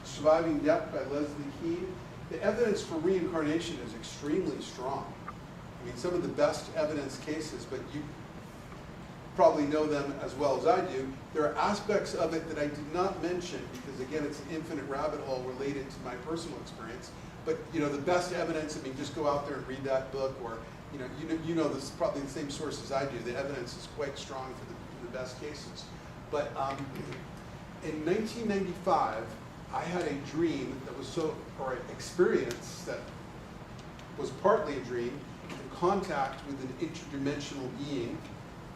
Surviving Death by Leslie Keane. The evidence for reincarnation is extremely strong. I mean, some of the best evidence cases, but you probably know them as well as I do. There are aspects of it that I did not mention because, again, it's an infinite rabbit hole related to my personal experience. But, the best evidence, I mean, just go out there and read that book, or, this is probably the same source as I do. The evidence is quite strong for the best cases. But in 1995, I had a dream that was or an experience that was partly a dream, in contact with an interdimensional being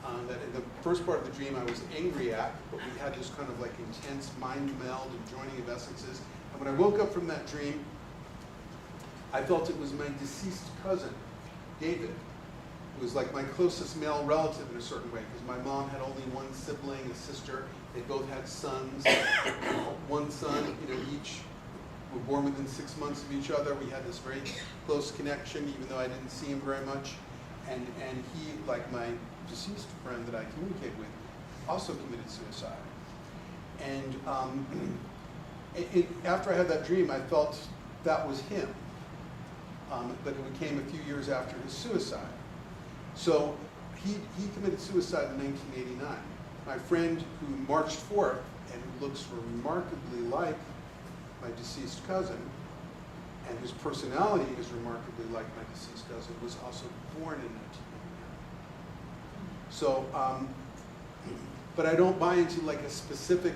that in the first part of the dream I was angry at, but we had this kind of like intense mind meld and joining of essences. And when I woke up from that dream, I felt it was my deceased cousin, David, who was like my closest male relative in a certain way, because my mom had only one sibling, a sister. They both had sons, one son, each were born within 6 months of each other. We had this very close connection, even though I didn't see him very much. And he, like my deceased friend that I communicate with, also committed suicide. And after I had that dream, I felt that was him. But it came a few years after his suicide. So he committed suicide in 1989. My friend who marched forth and who looks remarkably like my deceased cousin, and whose personality is remarkably like my deceased cousin, was also born in 1989. So, but I don't buy into like a specific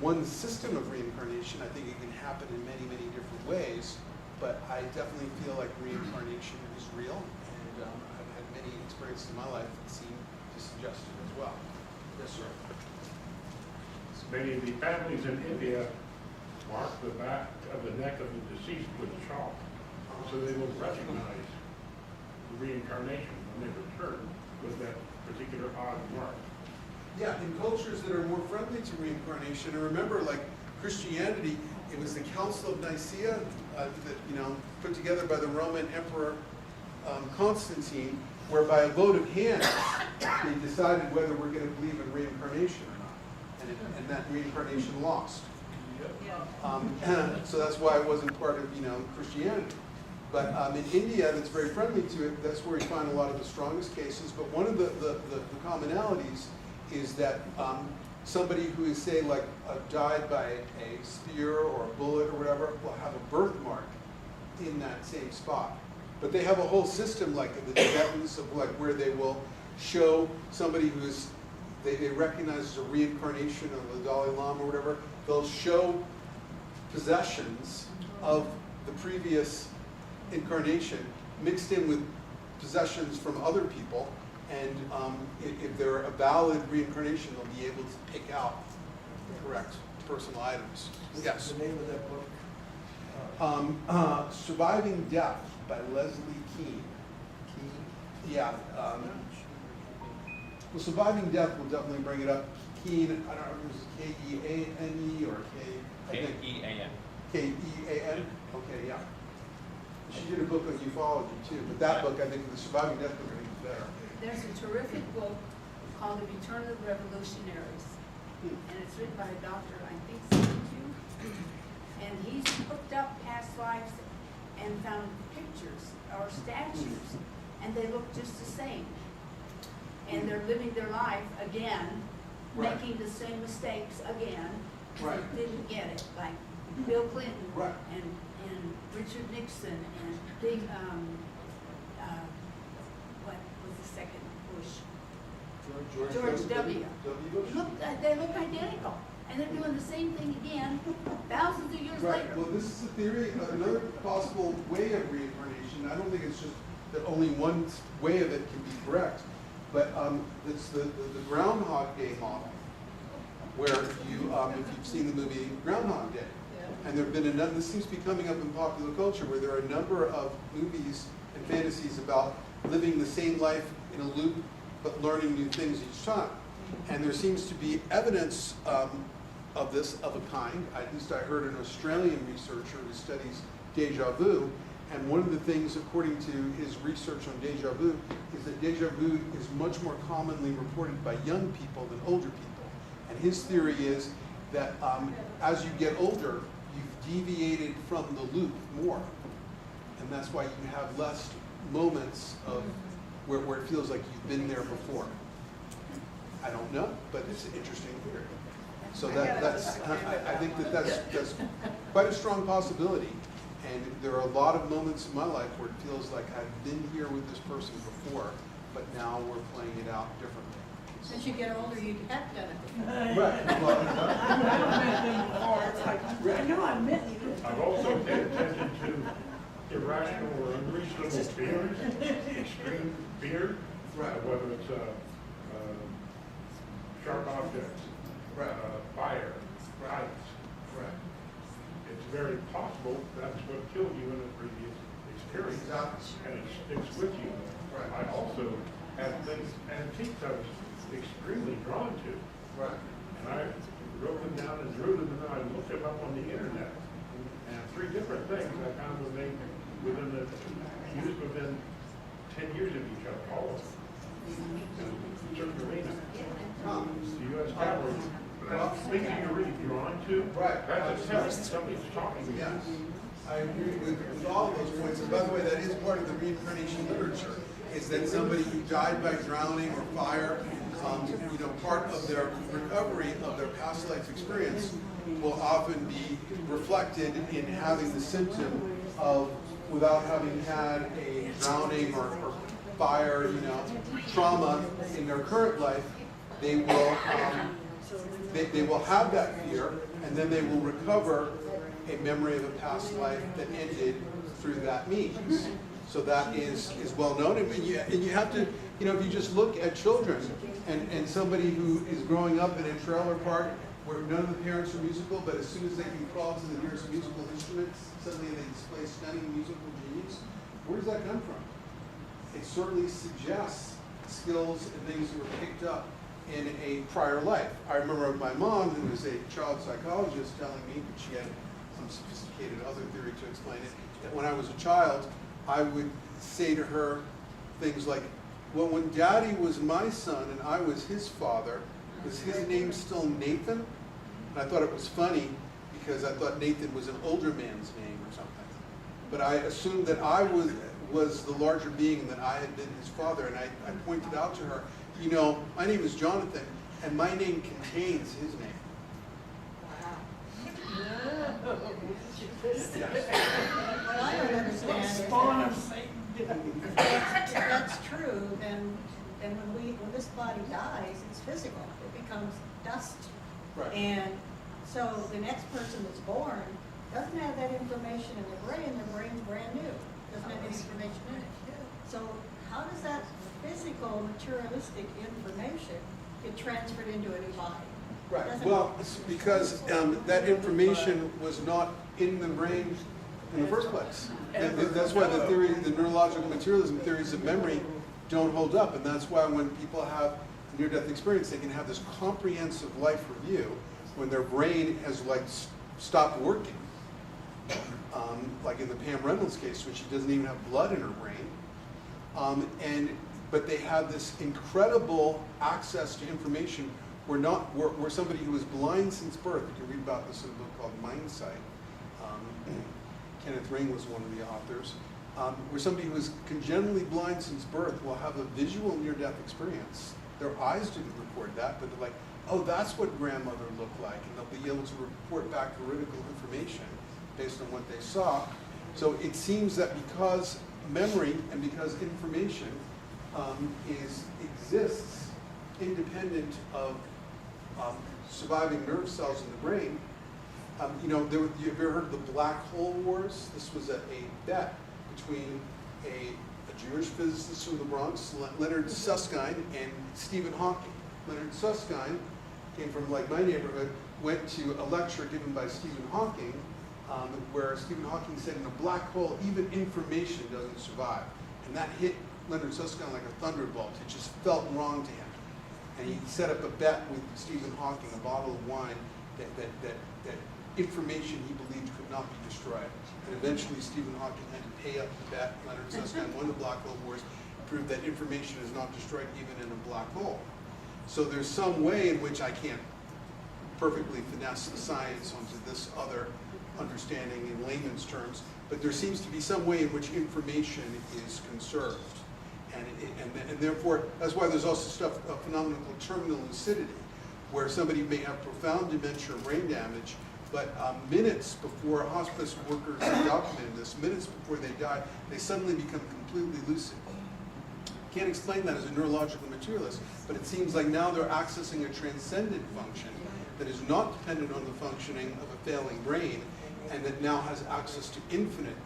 one system of reincarnation. I think it can happen in many, many different ways, but I definitely feel like reincarnation is real, and I've had many experiences in my life that seem to suggest it as well. Yes, sir. Many of the families in India mark the back of the neck of the deceased with chalk, so they will recognize the reincarnation when they return with that particular odd mark. Yeah, in cultures that are more friendly to reincarnation, and remember, like Christianity, it was the Council of Nicaea that put together by the Roman Emperor Constantine, where by a vote of hands they decided whether we're going to believe in reincarnation or not, and that reincarnation lost. So that's why it wasn't part of Christianity. But in India, that's very friendly to it. That's where we find a lot of the strongest cases. But one of the commonalities is that somebody who is, say, like died by a spear or a bullet or whatever, will have a birthmark in that same spot. But they have a whole system, like the Tibetans, of like where they will show somebody who's they recognize as a reincarnation of the Dalai Lama or whatever. They'll show possessions of the previous incarnation mixed in with possessions from other people, and if they're a valid reincarnation, they'll be able to pick out the correct personal items. Yes. The name of that book? Surviving Death by Leslie Keane. Yeah. Well, Surviving Death will definitely bring it up. Keane, I don't know if it was K-E-A-N-E or K-E-A-N. K-E-A-N? Okay, yeah. She did a book on ufology too, but that book, I think, the Surviving Death book, I think, is better. There's a terrific book called The Return of the Revolutionaries, and it's written by a doctor, I think, Stu, and he's hooked up past lives and found pictures or statues, and they look just the same. And they're living their life again, Right. making the same mistakes again. Right. They didn't get it, like Bill Clinton Right. and Richard Nixon and big, what was the second Bush? George W. They look identical, and they're doing the same thing again, thousands of years Right. later. Well, this is a theory, another possible way of reincarnation. I don't think it's just that only one way of it can be correct, but it's the Groundhog Day model, where you, if you've seen the movie Groundhog Day, and there have been this seems to be coming up in popular culture, where there are a number of movies and fantasies about living the same life in a loop, but learning new things each time. And there seems to be evidence of this of a kind. At least I heard an Australian researcher who studies deja vu, and one of the things, according to his research on deja vu, is that deja vu is much more commonly reported by young people than older people. And his theory is that as you get older, you've deviated from the loop more, and that's why you have less moments of where it feels like you've been there before. I don't know, but it's an interesting theory. So I think that's quite a strong possibility. And there are a lot of moments in my life where it feels like I've been here with this person before, but now we're playing it out differently. As you get older, you have done it. Right. I know I met you. I've also paid attention to irrational or unreasonable fears, extreme fear, Right. whether it's sharp objects, fire, heights. Right. It's very possible that's what killed you in a previous experience. Exactly. And it sticks with you. Right. I also have things, antiques I was extremely drawn to. Right. And I wrote them down and drew them, and then I looked them up on the internet. And 3 different things I found were made used within 10 years of each other, all of them. In certain arenas. The U.S. Cavalry. Things that you're really drawn to. Right. That's a test. Somebody's talking to you. Yes, I agree with all of those points. And by the way, that is part of the reincarnation literature, is that somebody who died by drowning or fire, part of their recovery of their past life experience will often be reflected in having the symptom of, without having had a drowning or fire, trauma in their current life, they will they will have that fear, and then they will recover a memory of a past life that ended through that means. So that is well known, and you have to, if you just look at children and somebody who is growing up in a trailer park where none of the parents are musical, but as soon as they can crawl to the nearest musical instrument, suddenly they display stunning musical genius. Where does that come from? It certainly suggests skills and things that were picked up in a prior life. I remember my mom, who was a child psychologist, telling me, but she had some sophisticated other theory to explain it, that when I was a child, I would say to her things like, well, when Daddy was my son and I was his father, was his name still Nathan? And I thought it was funny because I thought Nathan was an older man's name or something. But I assumed that I was the larger being and that I had been his father. And I pointed out to her, my name is Jonathan and my name contains his name. What I don't understand is if that's true, then when this body dies, it's physical. It becomes dust. Right. And so the next person that's born doesn't have that information in their brain's brand new. Doesn't have any information in it. So how does that physical, materialistic information get transferred into a new body? Right. Well, it's because that information was not in the brain in the first place. That's why the neurological materialism theories of memory don't hold up, and that's why when people have near-death experience, they can have this comprehensive life review when their brain has stopped working. Like in the Pam Reynolds case, when she doesn't even have blood in her brain, but they have this incredible access to information where somebody who was blind since birth, you can read about this in a book called Mindsight. Kenneth Ring was one of the authors, where somebody who is congenitally blind since birth will have a visual near-death experience. Their eyes didn't record that, but they're like, oh, that's what grandmother looked like, and they'll be able to report back veridical information based on what they saw. So it seems that because memory and because information exists independent of surviving nerve cells in the brain, you ever heard of the black hole wars? This was a bet between a Jewish physicist from the Bronx, Leonard Susskind, and Stephen Hawking. Leonard Susskind came from my neighborhood, went to a lecture given by Stephen Hawking, where Stephen Hawking said in a black hole, even information doesn't survive. And that hit Leonard Susskind like a thunderbolt. It just felt wrong to him. And he set up a bet with Stephen Hawking, a bottle of wine, that information he believed could not be destroyed. And eventually Stephen Hawking had to pay up the bet. Leonard Susskind won the black hole wars, proved that information is not destroyed even in a black hole. So there's some way in which I can't perfectly finesse the science onto this other understanding in layman's terms, but there seems to be some way in which information is conserved. And therefore, that's why there's also a phenomenon called terminal lucidity, where somebody may have profound dementia or brain damage, but minutes before hospice workers documented this, minutes before they die, they suddenly become completely lucid. Can't explain that as a neurological materialist, but it seems like now they're accessing a transcendent function that is not dependent on the functioning of a failing brain, and that now has access to infinite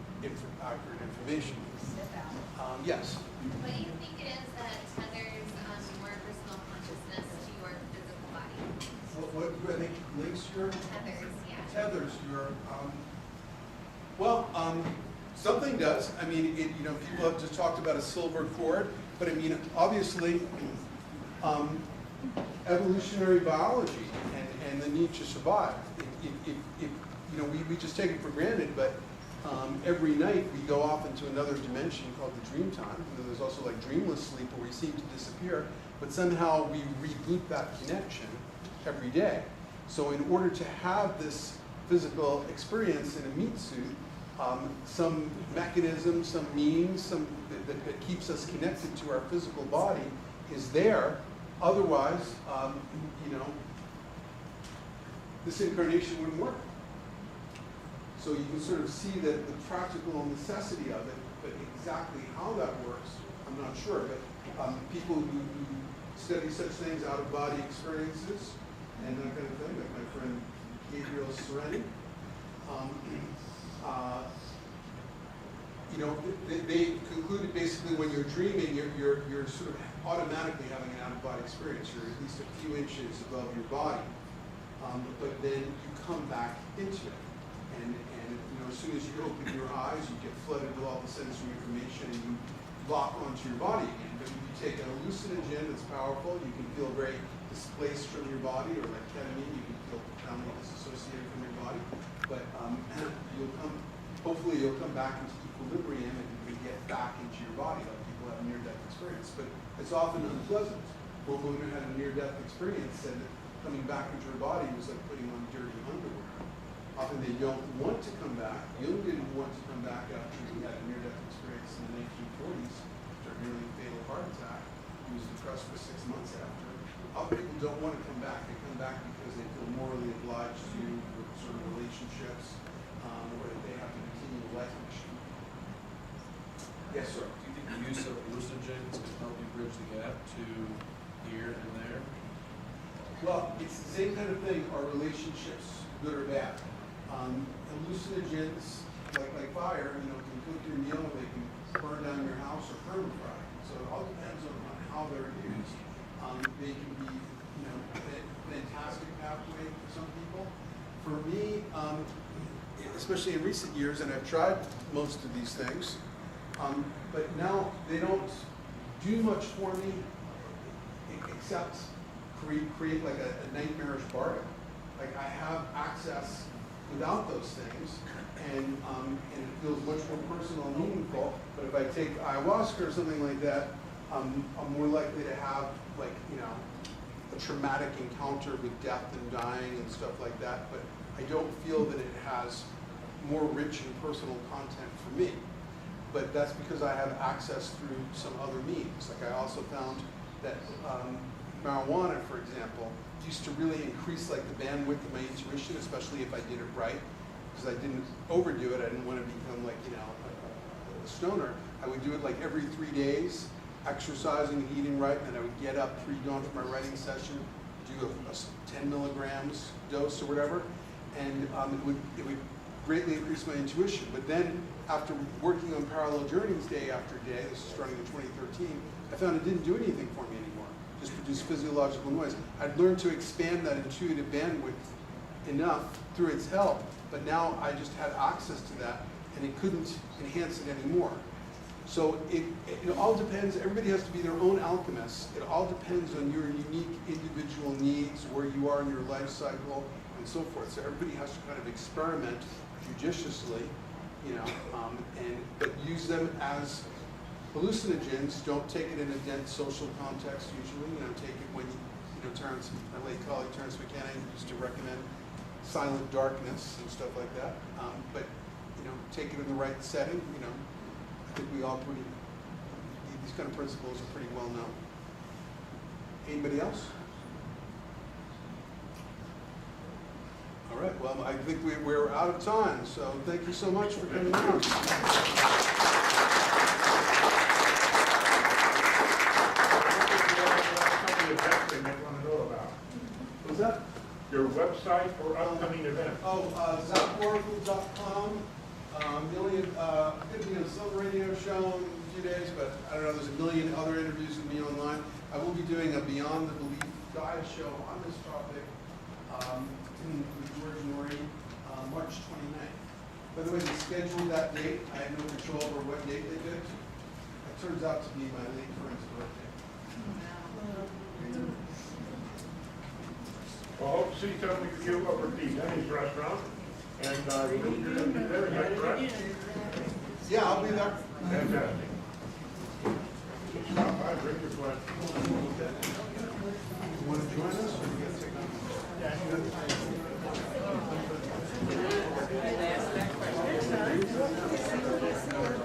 accurate information. Yes? What do you think it is that tethers more personal consciousness tethers your, something does. I mean, people have just talked about a silver cord, but I mean, obviously, evolutionary biology and the need to survive. We just take it for granted, but every night we go off into another dimension called the dream time. There's also like dreamless sleep where we seem to disappear, but somehow we reboot that connection every day. So in order to have this physical experience in a meat suit, some mechanism, some means, that keeps us connected to our physical body is there. Otherwise, this incarnation wouldn't work. So you can sort of see that the practical necessity of it, but exactly how that works, I'm not sure. But people who study such things, out-of-body experiences, and that kind of thing, like my friend Gabriel Sereni, they concluded basically when you're dreaming, you're sort of automatically having an out-of-body experience. You're at least a few inches above your body, but then you come back into it. And as soon as you open your eyes, you get flooded with all the sensory information and you lock onto your body again. But if you take an hallucinogen that's powerful, you can feel very displaced from your body, or like ketamine, you can feel profoundly disassociated from your body. But hopefully you'll come back into equilibrium and you can get back into your body like people have near-death experience. But it's often unpleasant. One woman who had a near-death experience said that coming back into her body was like putting on dirty underwear. Often they don't want to come back. Jung didn't want to come back after he had a near-death experience in the 1940s after a nearly fatal heart attack. He was depressed for 6 months after. Other people don't want to come back. They come back because they feel morally obliged to with sort of relationships, or that they have to continue the life mission. Yes, sir. Do you think the use of hallucinogens can help you bridge the gap to here and there? Well, it's the same kind of thing. Are relationships good or bad? Hallucinogens, like fire, can cook your meal, they can burn down your house or permafry. So it all depends on how they're used. They can be, a fantastic pathway for some people. For me, especially in recent years, and I've tried most of these things, but now they don't do much for me except create like a nightmarish bargain. Like I have access without those things, and it feels much more personal and meaningful. But if I take ayahuasca or something like that, I'm more likely to have a traumatic encounter with death and dying and stuff like that. But I don't feel that it has more rich and personal content for me. But that's because I have access through some other means. Like I also found that marijuana, for example, used to really increase like the bandwidth of my intuition, especially if I did it right, because I didn't overdo it. I didn't want to become like a stoner. I would do it like every 3 days, exercising and eating right, and I would get up pre-dawn for my writing session, do a 10 milligrams dose or whatever, and it would greatly increase my intuition. But then after working on parallel journeys day after day, this is starting in 2013, I found it didn't do anything for me anymore. Just produce physiological noise. I'd learned to expand that intuitive bandwidth enough through its help, but now I just had access to that, and it couldn't enhance it anymore. So it all depends. Everybody has to be their own alchemist. It all depends on your unique individual needs, where you are in your life cycle, and so forth. So everybody has to kind of experiment judiciously, but use them as hallucinogens. Don't take it in a dense social context usually. Take it when Terrence, my late colleague Terrence McKenna used to recommend silent darkness and stuff like that. But take it in the right setting. I think we all these kind of principles are pretty well known. Anybody else? All right. Well, I think we're out of time. So thank you so much for coming out. What's that? Your website for upcoming events. ZapOracle.com. I'm going to be on a Silver Radio show in a few days, but I don't know, there's a million other interviews with me online. I will be doing a Beyond the Belief Guide show on this topic with George Norrie March 29th. By the way, they scheduled that date. I had no control over what date they picked. It turns out to be my late friend's birthday. Well, hope to see some of you over at the Denny's restaurant, and you're going to be there, is that correct? Yeah, I'll be there. Fantastic. Stop by, bring your friend. You want to join us, or you got to take off? Next time.